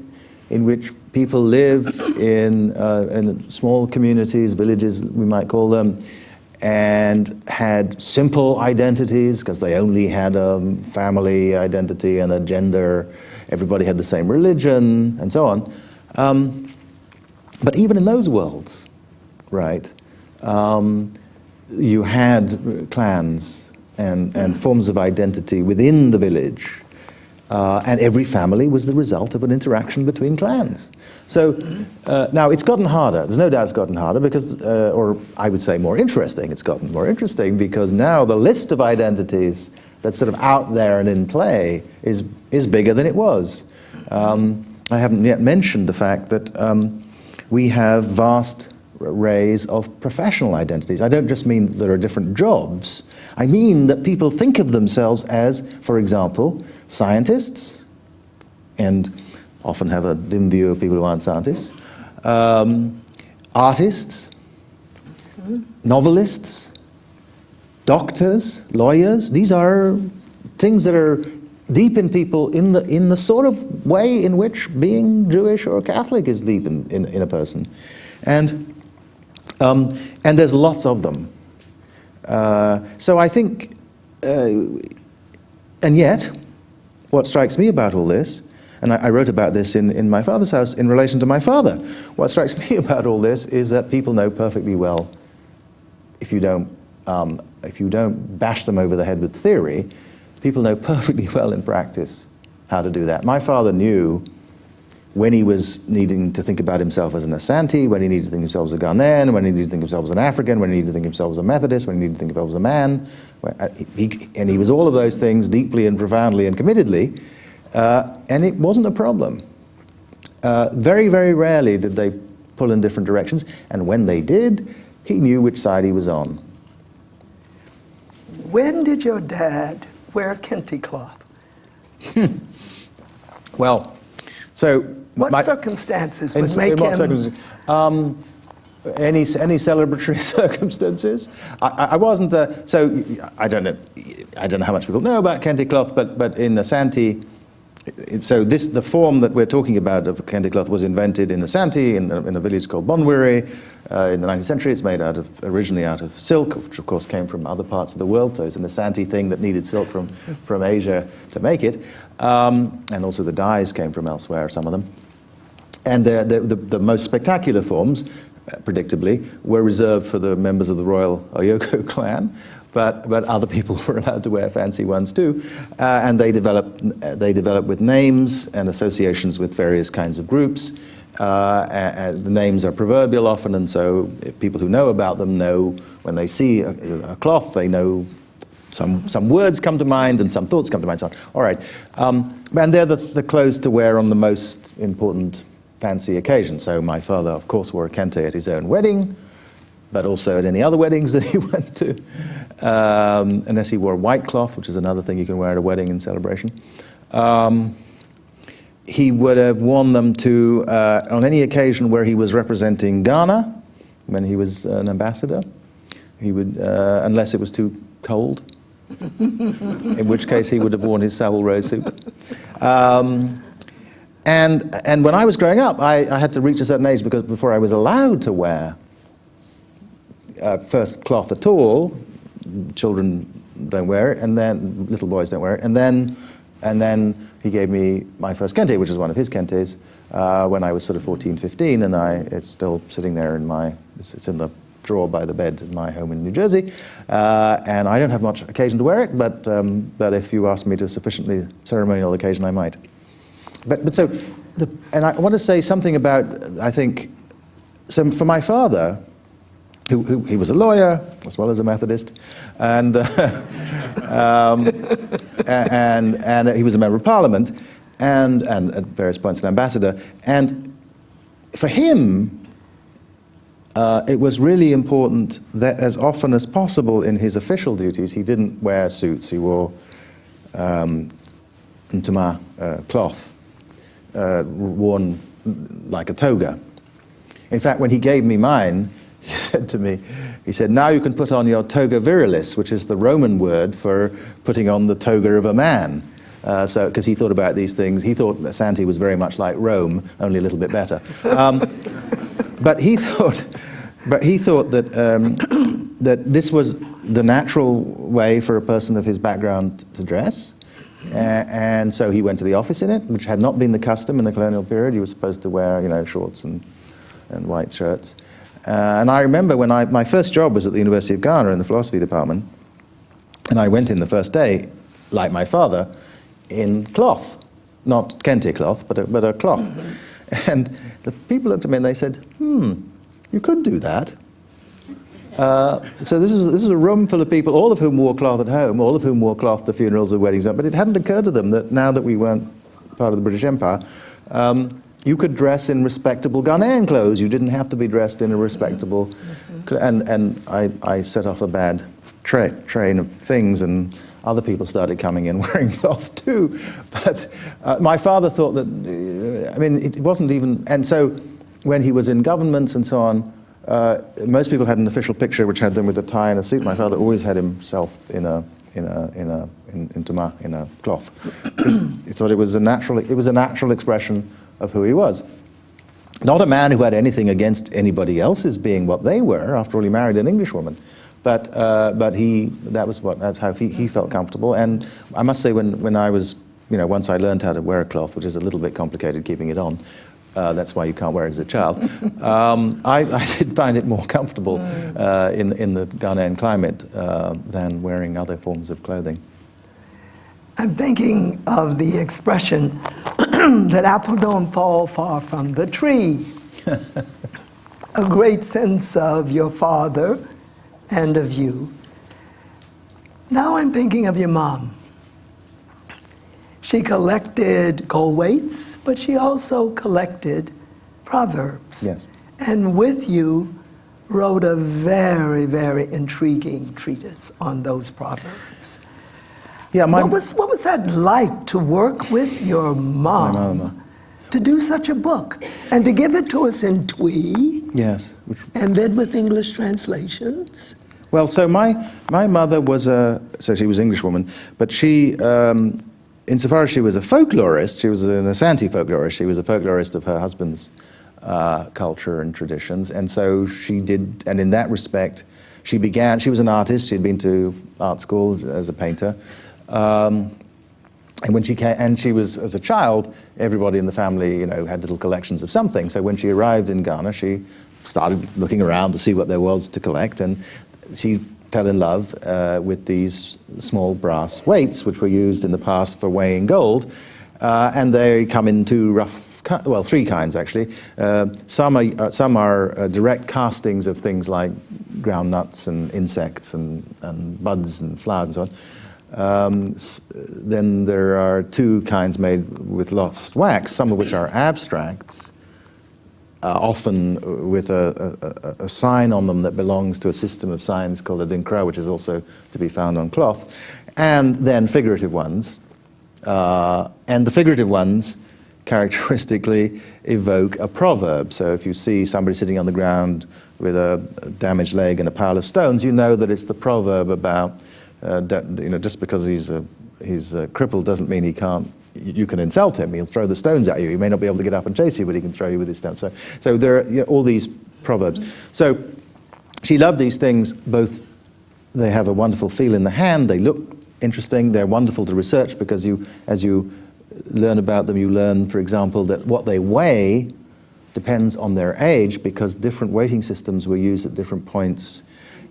in which people lived in small communities, villages, we might call them, and had simple identities because they only had a family identity and a gender. Everybody had the same religion and so on. But even in those worlds, right, you had clans and forms of identity within the village, and every family was the result of an interaction between clans. So now it's gotten harder. There's no doubt it's gotten harder because, or I would say more interesting. It's gotten more interesting because now the list of identities that's sort of out there and in play is bigger than it was. I haven't yet mentioned the fact that we have vast arrays of professional identities. I don't just mean there are different jobs. I mean that people think of themselves as, for example, scientists, and often have a dim view of people who aren't scientists, artists, novelists, doctors, lawyers. These are things that are deep in people in the sort of way in which being Jewish or Catholic is deep in a person. And there's lots of them. So I think, and yet, what strikes me about all this, and I wrote about this in my father's house in relation to my father, what strikes me about all this is that people know perfectly well, if you don't bash them over the head with theory, people know perfectly well in practice how to do that. My father knew when he was needing to think about himself as an Asante, when he needed to think of himself as a Ghanaian, when he needed to think of himself as an African, when he needed to think of himself as a Methodist, when he needed to think of himself as a man. And he was all of those things deeply and profoundly and committedly, and it wasn't a problem. Very, very rarely did they pull in different directions, and when they did, he knew which side he was on. When did your dad wear kente cloth? Well, so what circumstances would make in what him? Circumstances? Any celebratory circumstances? I wasn't. So I don't know. I don't know how much people know about kente cloth, but in Asante, so the form that we're talking about of kente cloth was invented in Asante in a village called Bonwiri in the 19th century. It's made originally out of silk, which of course came from other parts of the world. So it's an Asante thing that needed silk from Asia to make it, and also the dyes came from elsewhere, some of them. And the most spectacular forms, predictably, were reserved for the members of the royal Oyoko clan, but other people were allowed to wear fancy ones too. And they developed with names and associations with various kinds of groups. And the names are proverbial often, and so people who know about them know when they see a cloth, they know some words come to mind and some thoughts come to mind. So, all right, and they're the clothes to wear on the most important fancy occasion. So my father, of course, wore a kente at his own wedding, but also at any other weddings that he went to, unless he wore white cloth, which is another thing you can wear at a wedding in celebration. He would have worn them to on any occasion where he was representing Ghana, when he was an ambassador. He would, unless it was too cold, in which case he would have worn his Savile Row suit. And when I was growing up, I had to reach a certain age because before I was allowed to wear first cloth at all, children don't wear it, and then little boys don't wear it, and then he gave me my first kente, which is one of his kentes, when I was sort of 14, 15, and it's still sitting there it's in the drawer by the bed in my home in New Jersey, and I don't have much occasion to wear it, but if you ask me to a sufficiently ceremonial occasion, I might. But so, and I want to say something about, I think, so for my father, who he was a lawyer as well as a Methodist, and he was a member of Parliament, and at various points an ambassador, and for him, it was really important that as often as possible in his official duties, he didn't wear suits. He wore ntama cloth, worn like a toga. In fact, when he gave me mine, he said to me, he said, now you can put on your toga virilis, which is the Roman word for putting on the toga of a man. Because he thought about these things, he thought Asante was very much like Rome, only a little bit better. But he thought that that this was the natural way for a person of his background to dress, And so he went to the office in it, which had not been the custom in the colonial period. He was supposed to wear, shorts and white shirts. And I remember when my first job was at the University of Ghana in the philosophy department, and I went in the first day, like my father, in cloth. Not kente cloth, but a cloth. Mm-hmm. And the people looked at me and they said, you could do that. So this is a room full of people, all of whom wore cloth at home, all of whom wore cloth to funerals or weddings, but it hadn't occurred to them that now that we weren't part of the British Empire, you could dress in respectable Ghanaian clothes. You didn't have to be dressed in a respectable... And I set off a bad train of things, and other people started coming in wearing cloth too. But my father thought that, it wasn't even... And so when he was in government and so on, most people had an official picture which had them with a tie and a suit. My father always had himself in a cloth, because he thought it was a natural expression of who he was. Not a man who had anything against anybody else's being what they were. After all, he married an English woman, but that's how he felt comfortable. And I must say, when I was, once I learned how to wear a cloth, which is a little bit complicated keeping it on. That's why you can't wear it as a child. I did find it more comfortable in the Ghanaian climate than wearing other forms of clothing. I'm thinking of the expression that apple don't fall far from the tree. A great sense of your father and of you. Now I'm thinking of your mom. She collected gold weights, but she also collected proverbs. Yes. And with you, wrote a very, very intriguing treatise on those proverbs. Yeah, what was that like to work with your mom? My mama. To do such a book and to give it to us in Twi? Yes. And then with English translations? Well, so my mother was so she was an English woman, but she, insofar as she was a folklorist, she was an Asante folklorist, she was a folklorist of her husband's culture and traditions, and so she did, and in that respect, she was an artist, she'd been to art school as a painter, and when she came, and she was, as a child, everybody in the family, had little collections of something, so when she arrived in Ghana, she started looking around to see what there was to collect, and she fell in love with these small brass weights, which were used in the past for weighing gold, and they come in three kinds actually. Some are direct castings of things like ground nuts and insects and buds and flowers and so on. Then there are two kinds made with lost wax, some of which are abstracts, often with a sign on them that belongs to a system of signs called a dinkra, which is also to be found on cloth, and then figurative ones. And the figurative ones characteristically evoke a proverb. So if you see somebody sitting on the ground with a damaged leg and a pile of stones, you know that it's the proverb about, just because he's crippled doesn't mean you can insult him. He'll throw the stones at you. He may not be able to get up and chase you, but he can throw you with his stones. So there are all these proverbs. So she loved these things. Both, they have a wonderful feel in the hand. They look interesting. They're wonderful to research because as you learn about them, you learn, for example, that what they weigh depends on their age, because different weighting systems were used at different points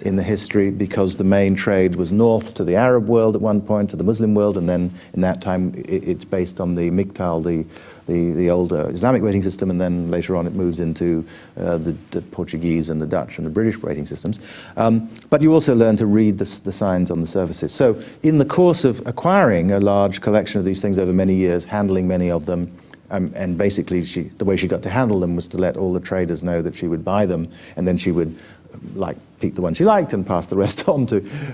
in the history, because the main trade was north to the Arab world at one point, to the Muslim world, and then in that time it's based on the Miktal, the older Islamic weighting system, and then later on it moves into the Portuguese and the Dutch and the British weighting systems. But you also learn to read the signs on the surfaces. So in the course of acquiring a large collection of these things over many years, handling many of them, and basically the way she got to handle them was to let all the traders know that she would buy them, and then she would pick the one she liked and pass the rest on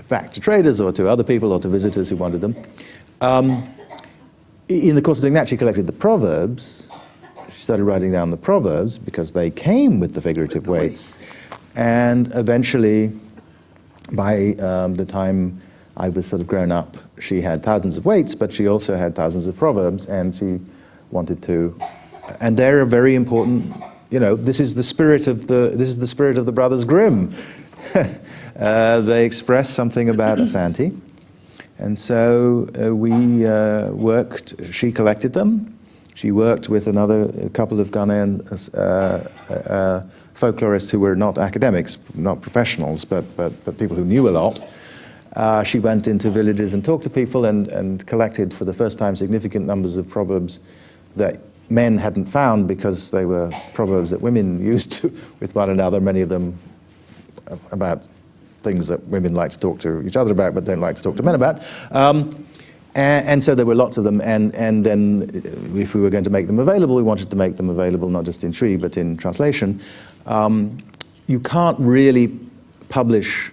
back to traders or to other people or to visitors who wanted them. In the course of doing that, she collected the proverbs. She started writing down the proverbs because they came with the figurative weights. And eventually, by the time I was sort of grown up, she had thousands of weights, but she also had thousands of proverbs, and she wanted to, and they're a very important. This is the spirit of the Brothers Grimm. They express something about Asante, And so she collected them. She worked with a couple of Ghanaian folklorists who were not academics, not professionals, but people who knew a lot. She went into villages and talked to people and collected for the first time significant numbers of proverbs that men hadn't found because they were proverbs that women used with one another, many of them about things that women like to talk to each other about but don't like to talk to men about. And so there were lots of them, and then if we were going to make them available, we wanted to make them available not just in Tree but in translation. You can't really publish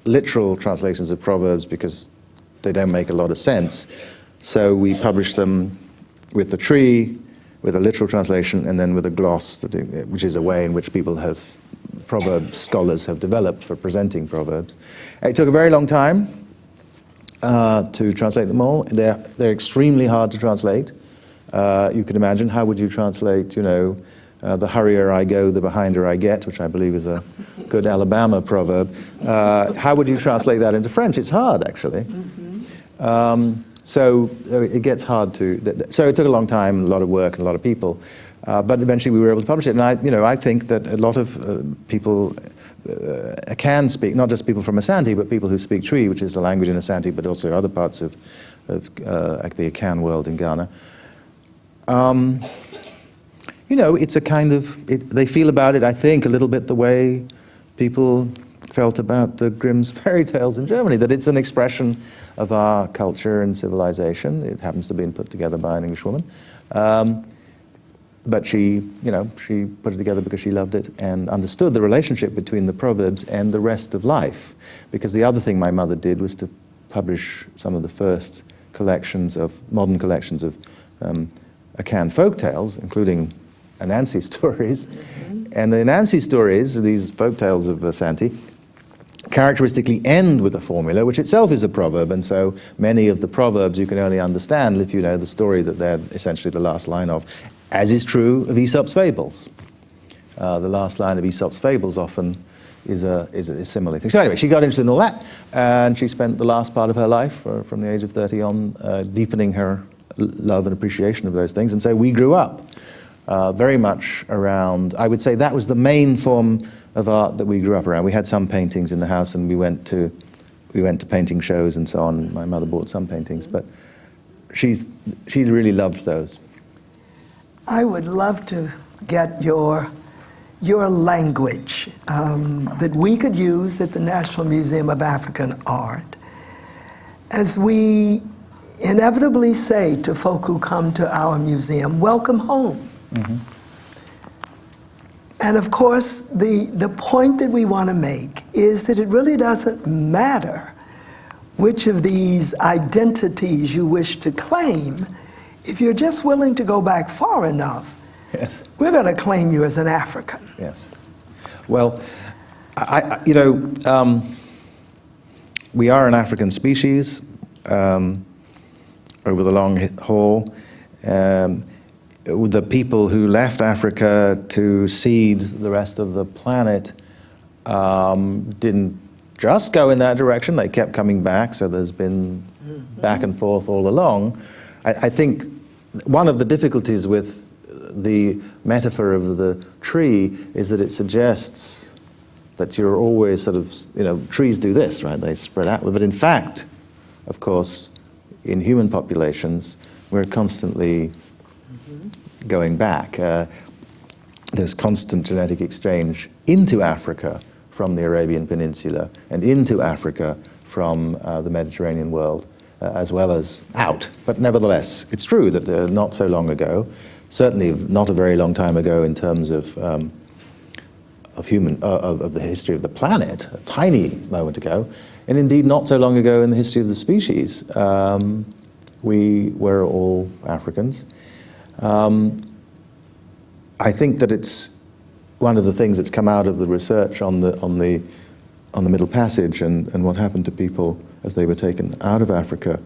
literal translations of proverbs because they don't make a lot of sense. So we published them with the Tree, with a literal translation, and then with a gloss, which is a way in which proverb scholars have developed for presenting proverbs. It took a very long time to translate them all. They're extremely hard to translate. You can imagine, how would you translate, the hurrier I go, the behinder I get, which I believe is a good Alabama proverb. How would you translate that into French? It's hard, actually. So it gets hard so it took a long time, a lot of work, and a lot of people. But eventually we were able to publish it. And I think that a lot of people can speak, not just people from Asante, but people who speak Tree, which is the language in Asante, but also other parts of the Akan world in Ghana. It's a kind of, they feel about it, I think, a little bit the way people felt about the Grimm's fairy tales in Germany, that it's an expression of our culture and civilization. It happens to be put together by an English woman. But she put it together because she loved it and understood the relationship between the proverbs and the rest of life. Because the other thing my mother did was to publish some of the first modern collections of Akan folk tales, including Anansi stories. And the Anansi stories, these folk tales of Asante, characteristically end with a formula, which itself is a proverb, and so many of the proverbs you can only understand if you know the story that they're essentially the last line of, as is true of Aesop's fables. The last line of Aesop's fables often is a similar thing. So anyway, she got interested in all that, and she spent the last part of her life, from the age of 30 on, deepening her love and appreciation of those things, and so we grew up very much around, I would say that was the main form of art that we grew up around. We had some paintings in the house, and we went to painting shows and so on. My mother bought some paintings, but she really loved those. I would love to get your language that we could use at the National Museum of African Art as we inevitably say to folk who come to our museum, welcome home. Mm-hmm. And of course, the point that we want to make is that it really doesn't matter which of these identities you wish to claim. If you're just willing to go back far enough, yes, we're going to claim you as an African. Yes. Well, we are an African species over the long haul. The people who left Africa to seed the rest of the planet didn't just go in that direction. They kept coming back, so there's been back and forth all along. I think one of the difficulties with the metaphor of the tree is that it suggests that you're always sort of, trees do this, right? They spread out. But in fact, of course, in human populations, we're constantly going back. There's constant genetic exchange into Africa from the Arabian Peninsula and into Africa from the Mediterranean world, as well as out. But nevertheless, it's true that not so long ago, certainly not a very long time ago in terms of the history of the planet, a tiny moment ago, and indeed not so long ago in the history of the species, we were all Africans. I think that it's one of the things that's come out of the research on the Middle Passage and what happened to people as they were taken out of Africa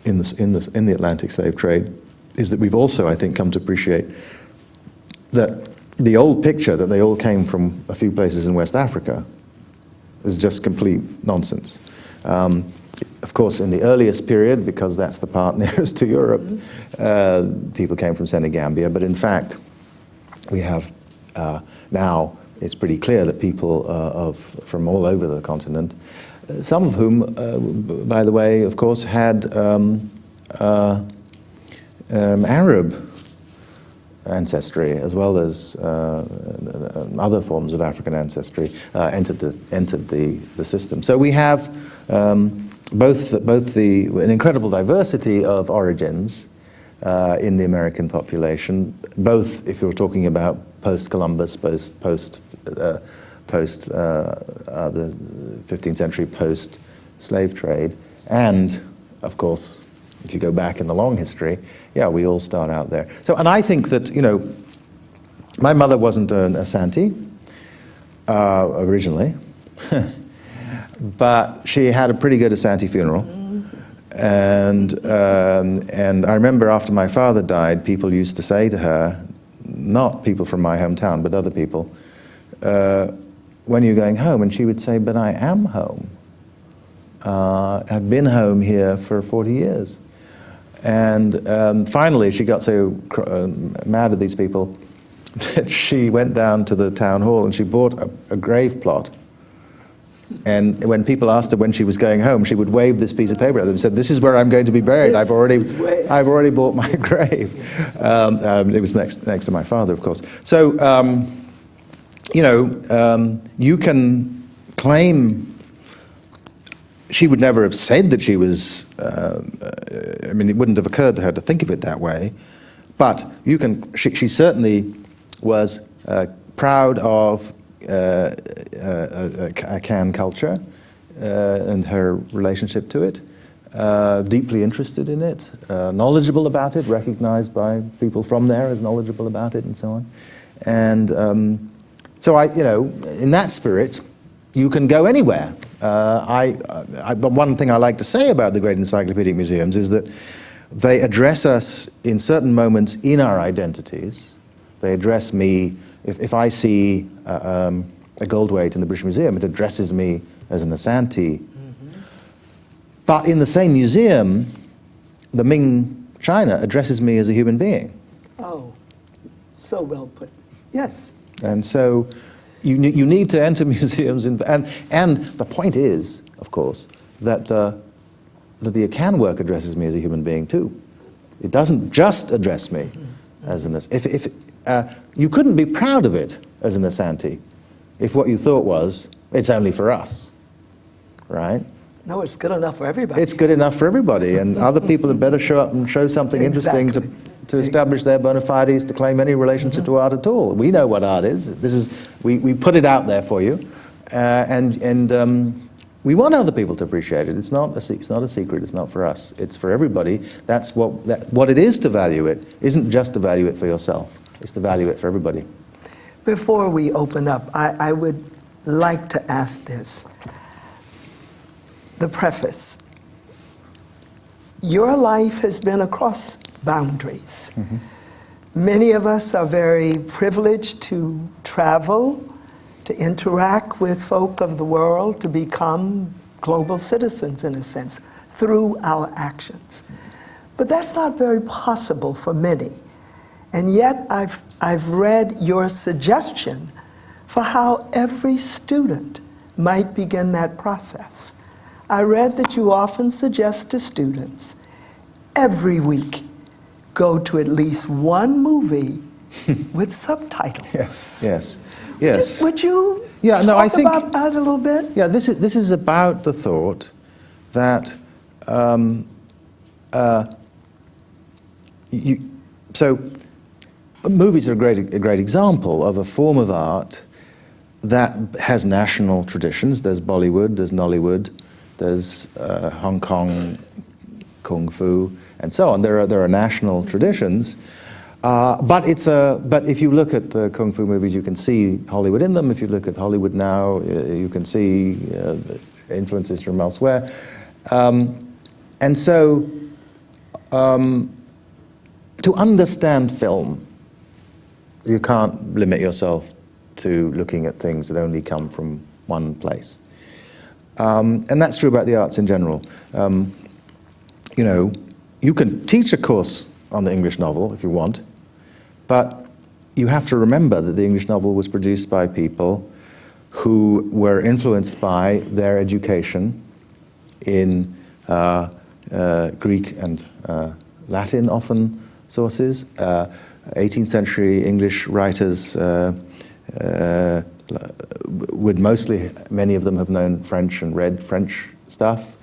in the Atlantic slave trade, is that we've also, I think, come to appreciate that the old picture that they all came from a few places in West Africa is just complete nonsense. of course, in the earliest period, because that's the part nearest to Europe, people came from Senegambia. But in fact, we have now, it's pretty clear that people from all over the continent, some of whom, by the way, of course, had Arab ancestry, as well as other forms of African ancestry, entered the system. So we have both an incredible diversity of origins in the American population, both if you're talking about post-Columbus, post the 15th century post-slave trade, and of course, if you go back in the long history, yeah, we all start out there. So, and I think that, you know, my mother wasn't an Asante originally, but she had a pretty good Asante funeral. And I remember after my father died, people used to say to her, not people from my hometown, but other people, when are you going home? And she would say, but I am home. I've been home here for 40 years. And finally, she got so mad at these people that she went down to the town hall and she bought a grave plot. And when people asked her when she was going home, she would wave this piece of paper at them and said, "This is where I'm going to be buried. I've already bought my grave." It was next to my father, of course. So, you know, you can claim. She would never have said that she was, I mean, it wouldn't have occurred to her to think of it that way, but you can, she certainly was proud of Akan culture and her relationship to it, deeply interested in it, knowledgeable about it, recognized by people from there as knowledgeable about it, and so on. And so you know, in that spirit, you can go anywhere. But one thing I like to say about the great encyclopedic museums is that they address us in certain moments in our identities. They address me, if I see a gold weight in the British Museum, it addresses me as an Asante. Mm-hmm. But in the same museum, the Ming China addresses me as a human being. Oh, so well put. Yes. And so you need to enter museums, and the point is, of course, that the Akan work addresses me as a human being too. It doesn't just address me as an if you couldn't be proud of it as an Asante if what you thought was it's only for us, right? No, it's good enough for everybody. It's good enough for everybody, and other people had better show up and show something interesting to establish their bona fides, to claim any relationship to art at all. We know what art is. We put it out there for you, and we want other people to appreciate it. It's not a secret. It's not for us. It's for everybody. That's what it is to value it. Isn't just to value it for yourself. It's to value it for everybody. Before we open up, I would like to ask this. The preface. Your life has been across boundaries. Mm-hmm. Many of us are very privileged to travel, to interact with folk of the world, to become global citizens, in a sense, through our actions. But that's not very possible for many. And yet I've read your suggestion for how every student might begin that process. I read that you often suggest to students, every week, go to at least one movie with subtitles. Yes. Would you talk about that a little bit? Yeah, this is about the thought that so movies are a great example of a form of art that has national traditions. There's Bollywood, there's Nollywood, there's Hong Kong Kung Fu, and so on. There are national traditions, but if you look at the Kung Fu movies, you can see Hollywood in them. If you look at Hollywood now, you can see influences from elsewhere, and so to understand film, you can't limit yourself to looking at things that only come from one place. And that's true about the arts in general. You know, you can teach a course on the English novel if you want, but you have to remember that the English novel was produced by people who were influenced by their education in Greek and Latin, often, sources. 18th century English writers would mostly, many of them have known French and read French stuff.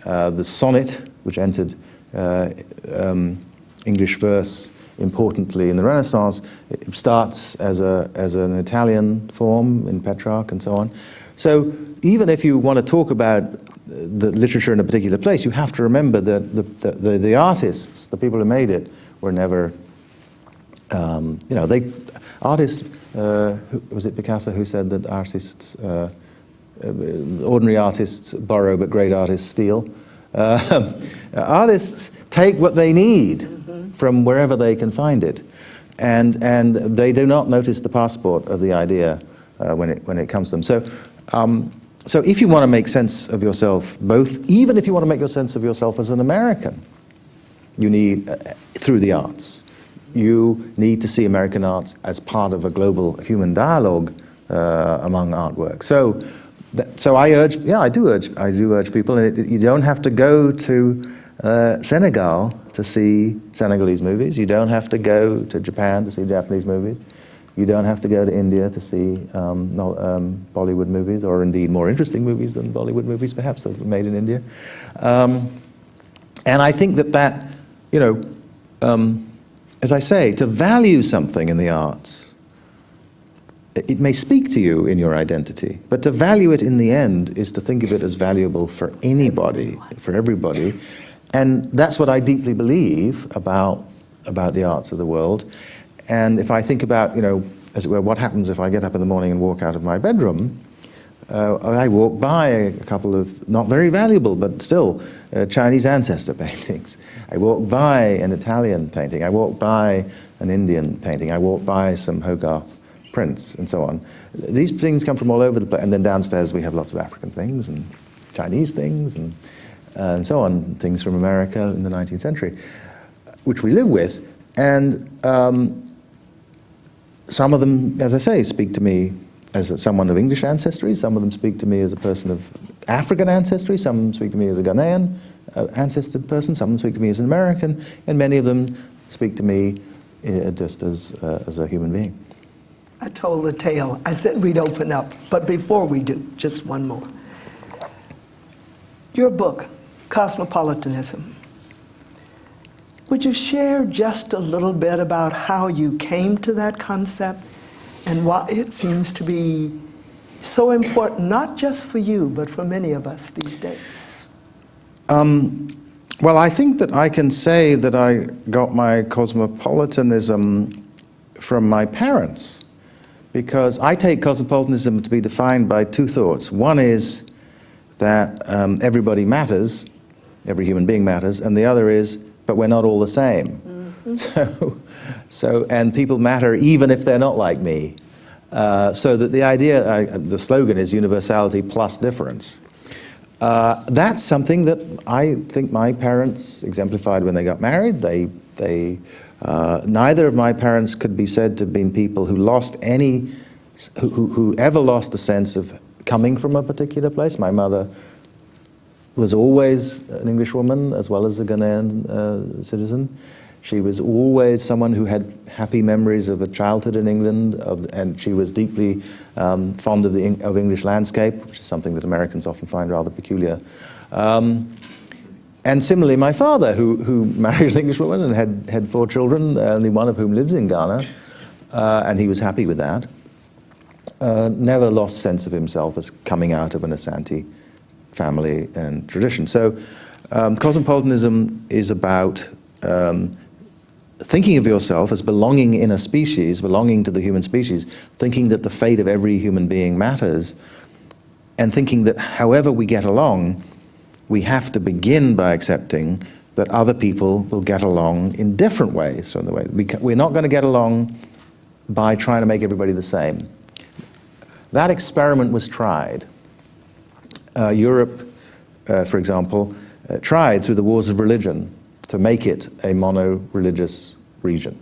The sonnet, which entered English verse importantly in the Renaissance, it starts as an Italian form in Petrarch and so on. So even if you want to talk about the literature in a particular place, you have to remember that the artists, the people who made it, were never, you know, artists, was it Picasso who said that artists, ordinary artists borrow but great artists steal? Artists take what they need from wherever they can find it, and they do not notice the passport of the idea when it comes to them. So if you want to make sense of yourself, even if you want to make sense of yourself as an American, you need, through the arts, you need to see American arts as part of a global human dialogue among artworks. So I urge, yeah, I do urge people. You don't have to go to Senegal to see Senegalese movies. You don't have to go to Japan to see Japanese movies. You don't have to go to India to see Bollywood movies, or indeed more interesting movies than Bollywood movies, perhaps, that were made in India. And I think that, you know, as I say, to value something in the arts, it may speak to you in your identity, but to value it in the end is to think of it as valuable for anybody, for everybody. And that's what I deeply believe about the arts of the world. And if I think about, you know, as it were, what happens if I get up in the morning and walk out of my bedroom, I walk by a couple of, not very valuable, but still, Chinese ancestor paintings. I walk by an Italian painting. I walk by an Indian painting. I walk by some Hogarth prints and so on. These things come from all over the place. And then downstairs we have lots of African things and Chinese things and so on, things from America in the 19th century, which we live with. And some of them, as I say, speak to me as someone of English ancestry. Some of them speak to me as a person of African ancestry. Some of them speak to me as a Ghanaian ancested person. Some of them speak to me as an American. And many of them speak to me just as a human being. I told a tale. I said we'd open up. But before we do, just one more. Your book, Cosmopolitanism. Would you share just a little bit about how you came to that concept and why it seems to be so important, not just for you, but for many of us these days? Well, I think that I can say that I got my cosmopolitanism from my parents, because I take cosmopolitanism to be defined by two thoughts. One is that everybody matters, every human being matters, and the other is, but we're not all the same. So, and people matter even if they're not like me. So that the idea, the slogan is universality plus difference. That's something that I think my parents exemplified when they got married. Neither of my parents could be said to have been people who lost who ever lost a sense of coming from a particular place. My mother was always an English woman as well as a Ghanaian citizen. She was always someone who had happy memories of a childhood in England, and she was deeply fond of English landscape, which is something that Americans often find rather peculiar. And similarly, my father, who married an English woman and had 4 children, only one of whom lives in Ghana, and he was happy with that, never lost sense of himself as coming out of an Asante family and tradition. So cosmopolitanism is about thinking of yourself as belonging in a species, belonging to the human species, thinking that the fate of every human being matters, and thinking that however we get along, we have to begin by accepting that other people will get along in different ways from the way. We're not going to get along by trying to make everybody the same. That experiment was tried. Europe, for example, tried through the wars of religion to make it a mono-religious region.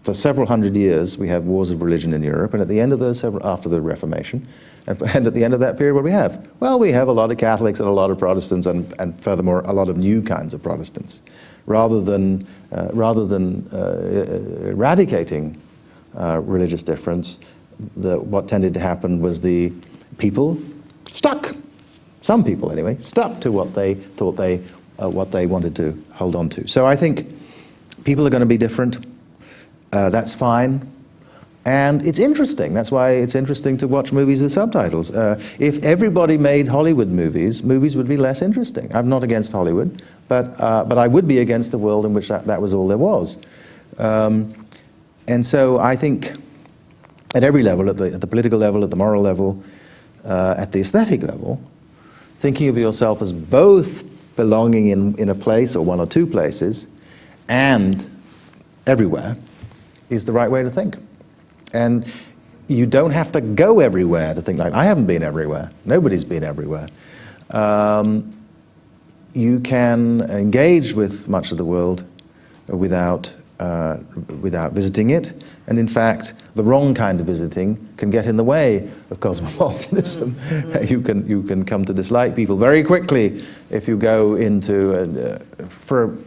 For several hundred years, we have wars of religion in Europe, and at the end of those after the Reformation, and at the end of that period, what do we have? Well, we have a lot of Catholics and a lot of Protestants, and furthermore, a lot of new kinds of Protestants. Rather than eradicating religious difference, what tended to happen was the people stuck, some people anyway, stuck to what they thought what they wanted to hold on to. So I think people are going to be different. That's fine. And it's interesting. That's why it's interesting to watch movies with subtitles. If everybody made Hollywood movies, movies would be less interesting. I'm not against Hollywood, but I would be against a world in which that was all there was. And so I think at every level, at the political level, at the moral level, at the aesthetic level, thinking of yourself as both belonging in a place or one or two places and everywhere is the right way to think. And you don't have to go everywhere to think like that. I haven't been everywhere. Nobody's been everywhere. You can engage with much of the world without visiting it. And in fact, the wrong kind of visiting can get in the way of cosmopolitanism. You can come to dislike people very quickly if you go into, for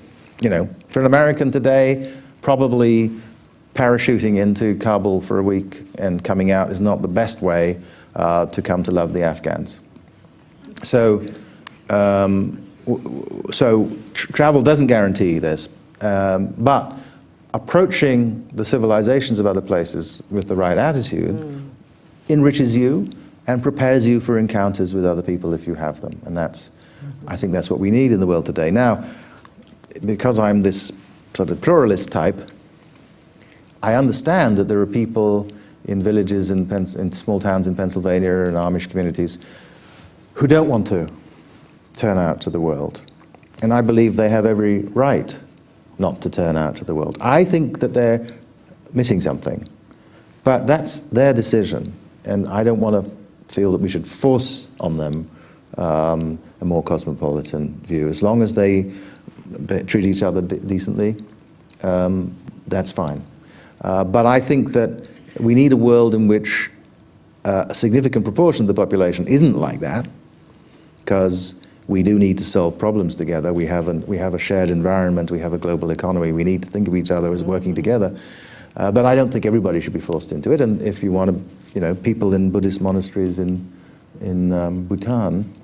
an American today, probably parachuting into Kabul for a week and coming out is not the best way to come to love the Afghans. So, travel doesn't guarantee this, but approaching the civilizations of other places with the right attitude enriches you and prepares you for encounters with other people if you have them. And I think that's what we need in the world today. Now, because I'm this sort of pluralist type, I understand that there are people in villages in small towns in Pennsylvania and Amish communities who don't want to turn out to the world. And I believe they have every right not to turn out to the world. I think that they're missing something, but that's their decision. And I don't want to feel that we should force on them a more cosmopolitan view. As long as they treat each other decently, that's fine. But I think that we need a world in which a significant proportion of the population isn't like that, because we do need to solve problems together. We have a shared environment, we have a global economy, we need to think of each other as working together. But I don't think everybody should be forced into it. And if you want to, people in Buddhist monasteries in Bhutan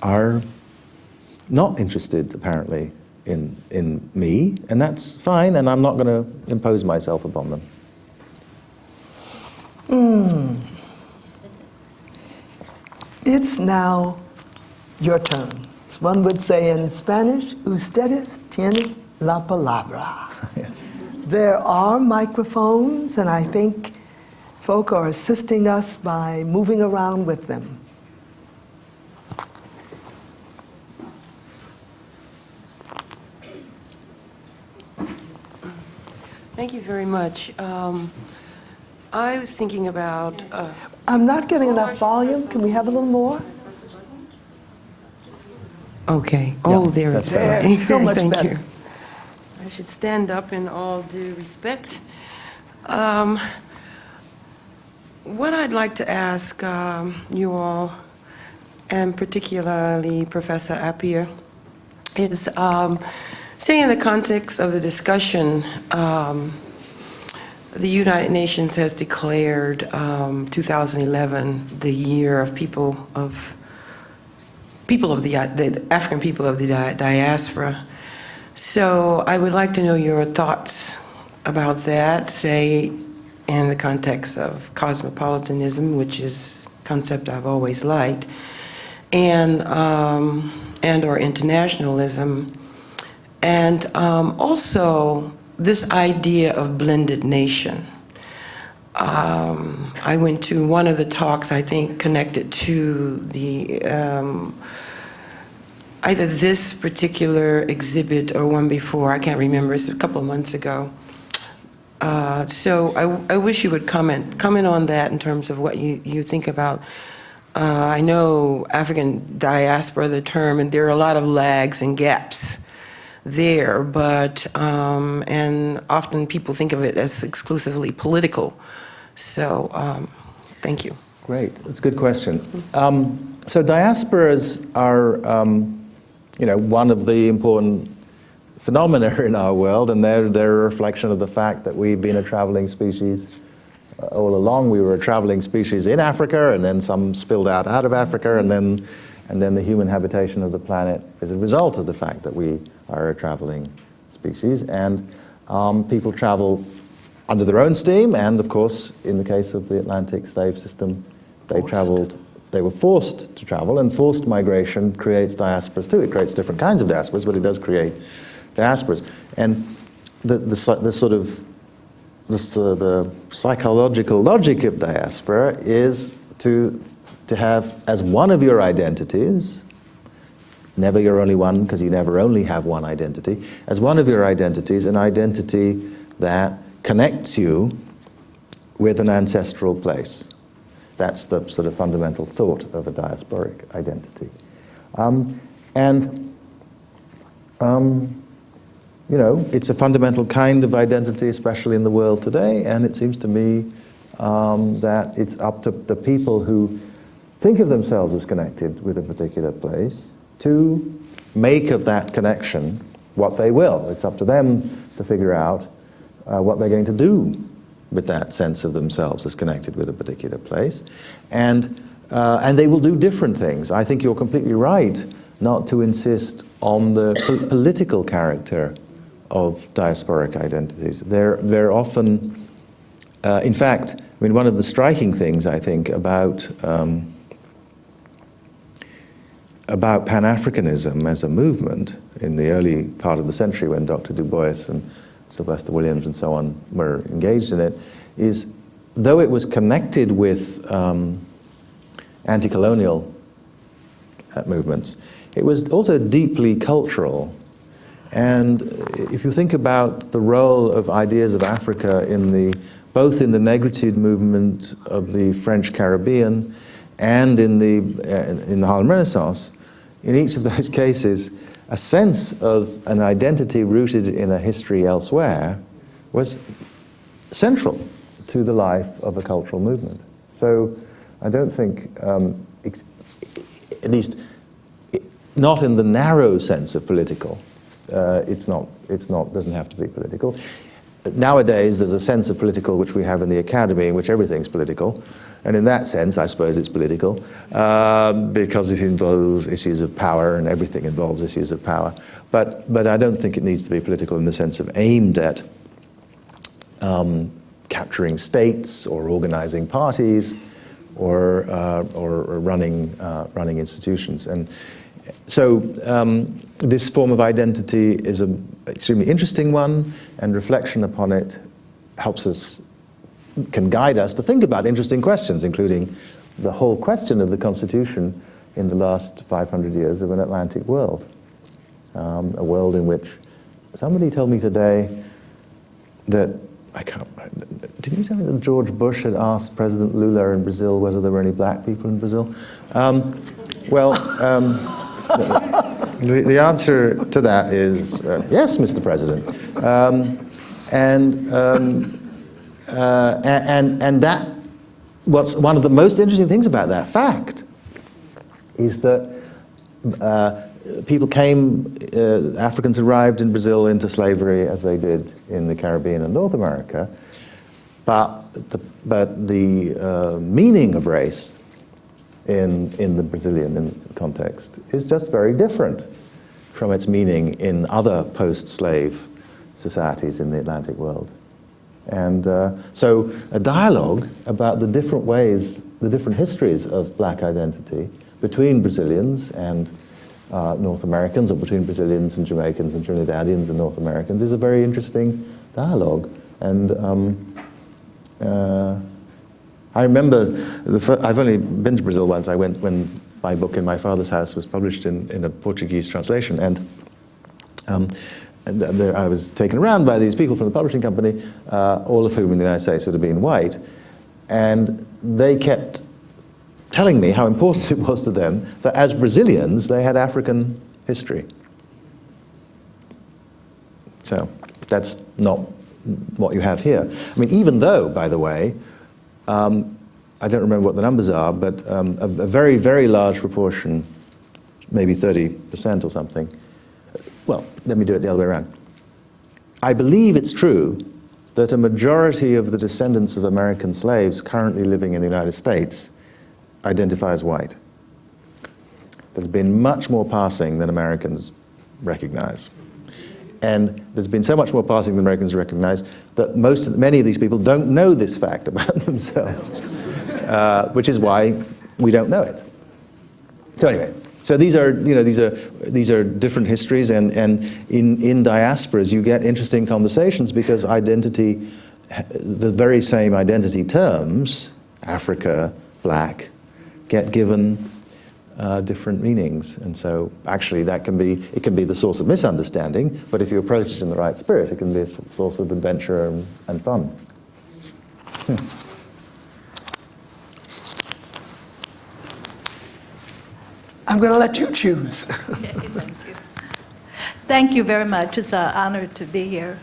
are not interested, apparently, in me, and that's fine, and I'm not going to impose myself upon them. It's now your turn. As one would say in Spanish, ustedes tienen la palabra. Yes. There are microphones, and I think folk are assisting us by moving around with them. Thank you very much. I was thinking about... I'm not getting enough volume. Can we have a little more? Okay. Oh, there it's better. So much Thank better. you. I should stand up in all due respect. What I'd like to ask you all, and particularly Professor Appiah, is saying in the context of the discussion, the United Nations has declared 2011 the year of the African people of the diaspora. So I would like to know your thoughts about that, say in the context of cosmopolitanism, which is a concept I've always liked, and or internationalism, and also this idea of blended nation. I went to one of the talks, I think, connected to the either this particular exhibit or one before, I can't remember, it's a couple of months ago. So I wish you would comment on that in terms of what you think about I know African diaspora, the term, and there are a lot of lags and gaps there, but, and often people think of it as exclusively political. So, thank you. Great, that's a good question. So diasporas are, one of the important phenomena in our world, and they're a reflection of the fact that we've been a traveling species all along. We were a traveling species in Africa, and then some spilled out of Africa, and then the human habitation of the planet is a result of the fact that we are a traveling species. And people travel under their own steam, and of course, in the case of the Atlantic slave system, they were forced to travel, and forced migration creates diasporas too. It creates different kinds of diasporas, but it does create diasporas. And the psychological logic of diaspora is to have as one of your identities, never your only one, because you never only have one identity, as one of your identities, an identity that connects you with an ancestral place. That's the sort of fundamental thought of a diasporic identity. It's a fundamental kind of identity, especially in the world today, and it seems to me that it's up to the people who think of themselves as connected with a particular place to make of that connection what they will. It's up to them to figure out what they're going to do with that sense of themselves as connected with a particular place. And they will do different things. I think you're completely right not to insist on the political character of diasporic identities. They're often, in fact, one of the striking things, I think, about Pan-Africanism as a movement in the early part of the century when Dr. Du Bois and Sylvester Williams and so on were engaged in it, is though it was connected with anti-colonial movements, it was also deeply cultural. And if you think about the role of ideas of Africa both in the negritude movement of the French Caribbean and in the Harlem Renaissance, in each of those cases, a sense of an identity rooted in a history elsewhere was central to the life of a cultural movement. So I don't think, at least not in the narrow sense of political, doesn't have to be political. Nowadays, there's a sense of political which we have in the academy in which everything's political. And in that sense, I suppose it's political because it involves issues of power, and everything involves issues of power. But I don't think it needs to be political in the sense of aimed at capturing states or organizing parties or running institutions. And so this form of identity is an extremely interesting one, and reflection upon it can guide us to think about interesting questions, including the whole question of the Constitution in the last 500 years of an Atlantic world. A world in which somebody told me today that, didn't you tell me that George Bush had asked President Lula in Brazil whether there were any black people in Brazil? The answer to that is yes, Mr. President. And that, what's one of the most interesting things about that fact is that Africans arrived in Brazil into slavery as they did in the Caribbean and North America, but the meaning of race in the Brazilian context is just very different from its meaning in other post-slave societies in the Atlantic world. And so a dialogue about the different ways, the different histories of black identity between Brazilians and North Americans, or between Brazilians and Jamaicans and Trinidadians and North Americans, is a very interesting dialogue. And I remember, I've only been to Brazil once. I went when my book In My Father's House was published in a Portuguese translation, and I was taken around by these people from the publishing company, all of whom in the United States would have been white, and they kept telling me how important it was to them that as Brazilians they had African history. So that's not what you have here. I mean, even though, by the way, I don't remember what the numbers are, but a very, very large proportion, maybe 30% or something. Well, let me do it the other way around. I believe it's true that a majority of the descendants of American slaves currently living in the United States identify as white. There's been much more passing than Americans recognize. And there's been so much more passing than Americans recognize that many of these people don't know this fact about themselves, which is why we don't know it. So anyway, so these are different histories, and in diasporas you get interesting conversations because identity, the very same identity terms, Africa, black, get given different meanings, and so actually it can be the source of misunderstanding, but if you approach it in the right spirit, it can be a source of adventure and fun. I'm going to let you choose. Thank you very much. It's an honor to be here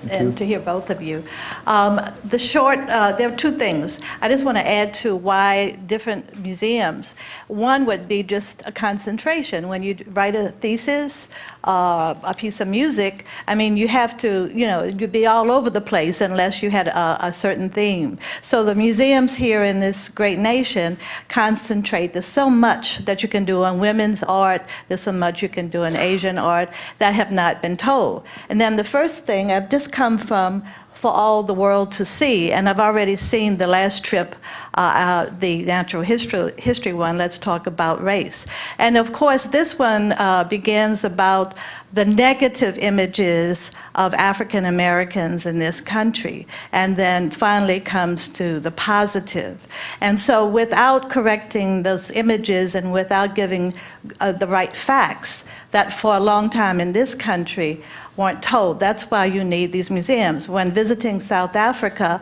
and to hear both of you. There are two things. I just want to add to why different museums. One would be just a concentration. When you write a thesis, a piece of music, I mean, you have to, you'd be all over the place unless you had a certain theme. So the museums here in this great nation concentrate. There's so much that you can do on women's art. There's so much you can do in Asian art that have not been told. And then the first thing, I've just come from for all the world to see, and I've already seen the last trip, the natural history one, Let's Talk About Race. And of course, this one begins about the negative images of African Americans in this country, and then finally comes to the positive. And so without correcting those images and without giving the right facts that for a long time in this country weren't told, that's why you need these museums. When visiting South Africa,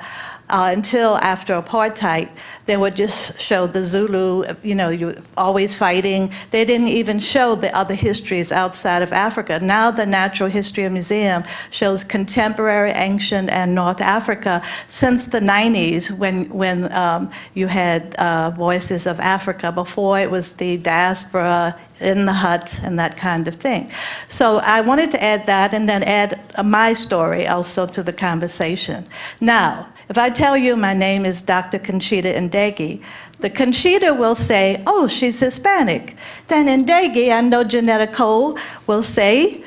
until after apartheid, they would just show the Zulu, you always fighting. They didn't even show the other histories outside of Africa. Now the Natural History Museum shows contemporary, ancient, and North Africa since the 90s when you had Voices of Africa. Before it was the diaspora in the hut and that kind of thing. So I wanted to add that and then add my story also to the conversation. Now, if I tell you my name is Dr. Conchita Ndegi, the Conchita will say, oh, she's Hispanic. Then Ndegi, I know Johnnetta Cole, will say,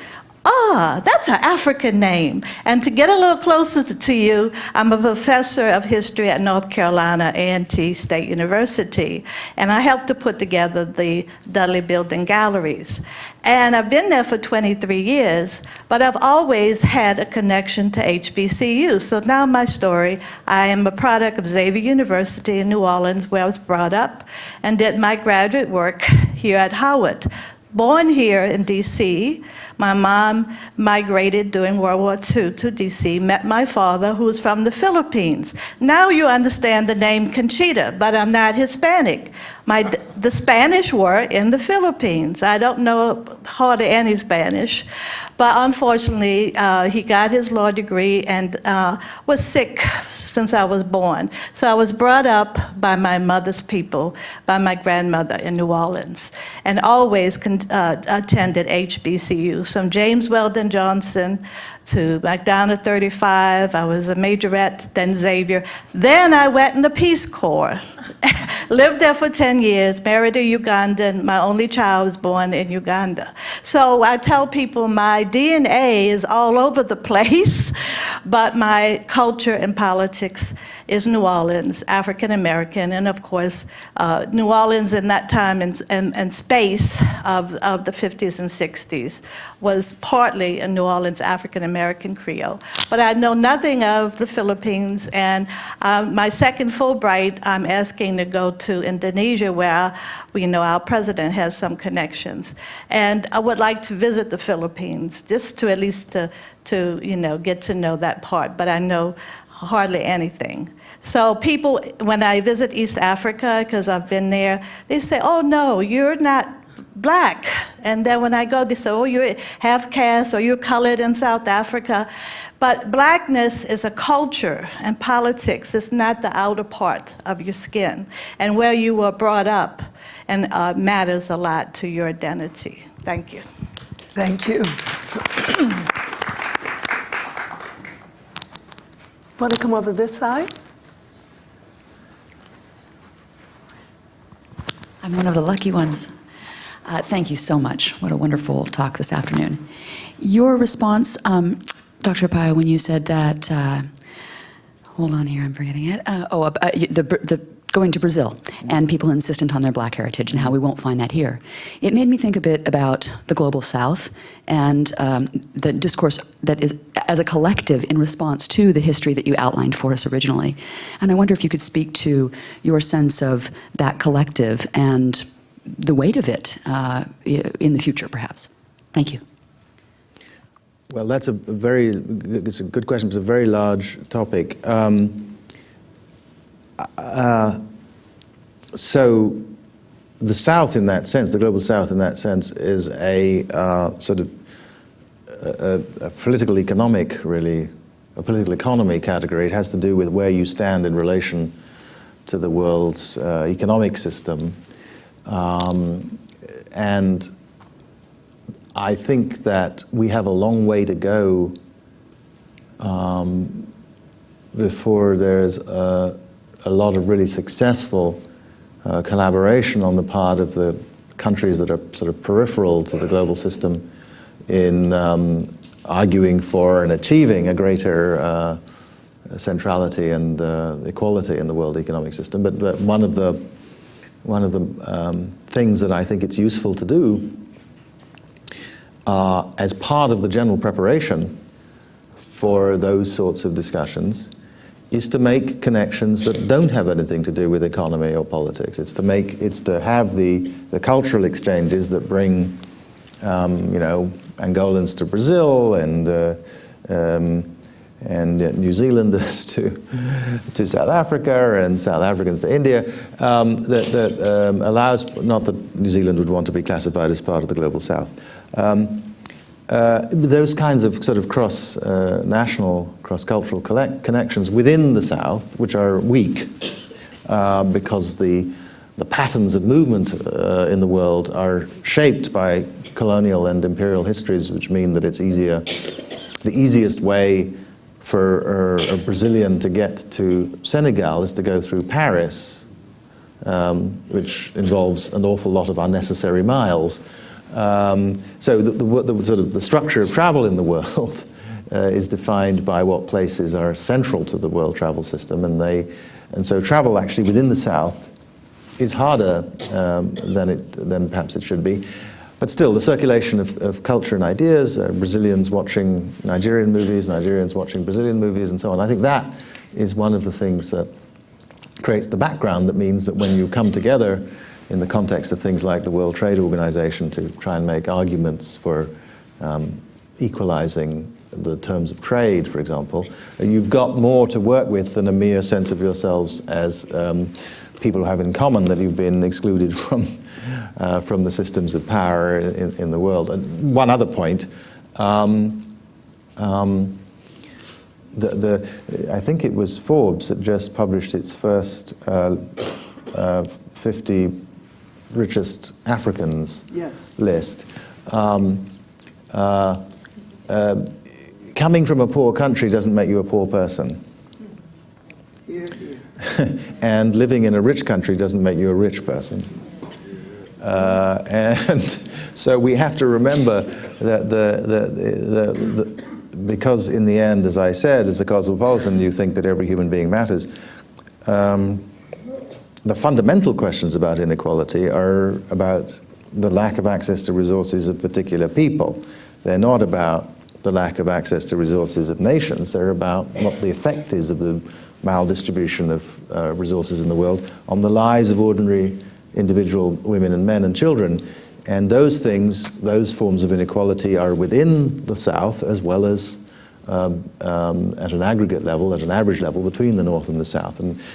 that's an African name. And to get a little closer to you, I'm a professor of history at North Carolina A&T State University. And I helped to put together the Dudley Building Galleries. And I've been there for 23 years, but I've always had a connection to HBCU. So now my story, I am a product of Xavier University in New Orleans, where I was brought up, and did my graduate work here at Howard. Born here in D.C., my mom migrated during World War II to D.C., met my father, who was from the Philippines. Now you understand the name Conchita, but I'm not Hispanic. The Spanish were in the Philippines. I don't know hardly any Spanish, but unfortunately, he got his law degree and was sick since I was born. So I was brought up by my mother's people, by my grandmother in New Orleans, and always attended HBCUs, from James Weldon Johnson to McDonough 35. I was a majorette, then Xavier. Then I went in the Peace Corps. Lived there for 10 years, married a Ugandan. My only child was born in Uganda. So I tell people my DNA is all over the place, but my culture and politics is New Orleans, African American, and of course, New Orleans in that time and space of the 50s and 60s was partly a New Orleans African American Creole. But I know nothing of the Philippines, and my second Fulbright, I'm asking to go to Indonesia, where our president has some connections. And I would like to visit the Philippines, just to at least to get to know that part. But I know hardly anything. So people, when I visit East Africa, because I've been there, they say, oh no, you're not black. And then when I go, they say, oh, you're half caste or you're colored in South Africa. But blackness is a culture and politics. It's not the outer part of your skin. And where you were brought up and matters a lot to your identity. Thank you. Thank you. Want to come over this side? I'm one of the lucky ones. Thank you so much. What a wonderful talk this afternoon. Your response, Dr. Appiah, when you said that, hold on here, I'm forgetting it. The going to Brazil and people insistent on their black heritage and how we won't find that here. It made me think a bit about the Global South and the discourse that is as a collective in response to the history that you outlined for us originally. And I wonder if you could speak to your sense of that collective and the weight of it in the future, perhaps. Thank you. Well, it's a good question. It's a very large topic. So the South in that sense, the Global South in that sense, is a sort of a political economic, really, a political economy category. It has to do with where you stand in relation to the world's economic system. And I think that we have a long way to go before there's a lot of really successful collaboration on the part of the countries that are sort of peripheral to the global system in arguing for and achieving a greater centrality and equality in the world economic system. But one of the things that I think it's useful to do as part of the general preparation for those sorts of discussions is to make connections that don't have anything to do with economy or politics. It's to have the cultural exchanges that bring Angolans to Brazil and New Zealanders to South Africa and South Africans to India, that allows, not that New Zealand would want to be classified as part of the Global South. Those kinds of sort of cross-national, cross-cultural connections within the South, which are weak because the patterns of movement in the world are shaped by colonial and imperial histories, which mean that it's the easiest way for a Brazilian to get to Senegal is to go through Paris, which involves an awful lot of unnecessary miles. So the sort of the structure of travel in the world is defined by what places are central to the world travel system, and so travel actually within the South is harder than perhaps it should be. But still, the circulation of culture and ideas, Brazilians watching Nigerian movies, Nigerians watching Brazilian movies, and so on. I think that is one of the things that creates the background that means that when you come together in the context of things like the World Trade Organization to try and make arguments for equalizing the terms of trade, for example, you've got more to work with than a mere sense of yourselves as people who have in common that you've been excluded from the systems of power in the world. And one other point, I think it was Forbes that just published its first 50 richest Africans list. Coming from a poor country doesn't make you a poor person. And living in a rich country doesn't make you a rich person. And so we have to remember that because in the end, as I said, as a cosmopolitan, you think that every human being matters. The fundamental questions about inequality are about the lack of access to resources of particular people. They're not about the lack of access to resources of nations. They're about what the effect is of the maldistribution of resources in the world on the lives of ordinary individual women and men and children. And those things, those forms of inequality are within the South as well as at an aggregate level, at an average level, between the North and the South. And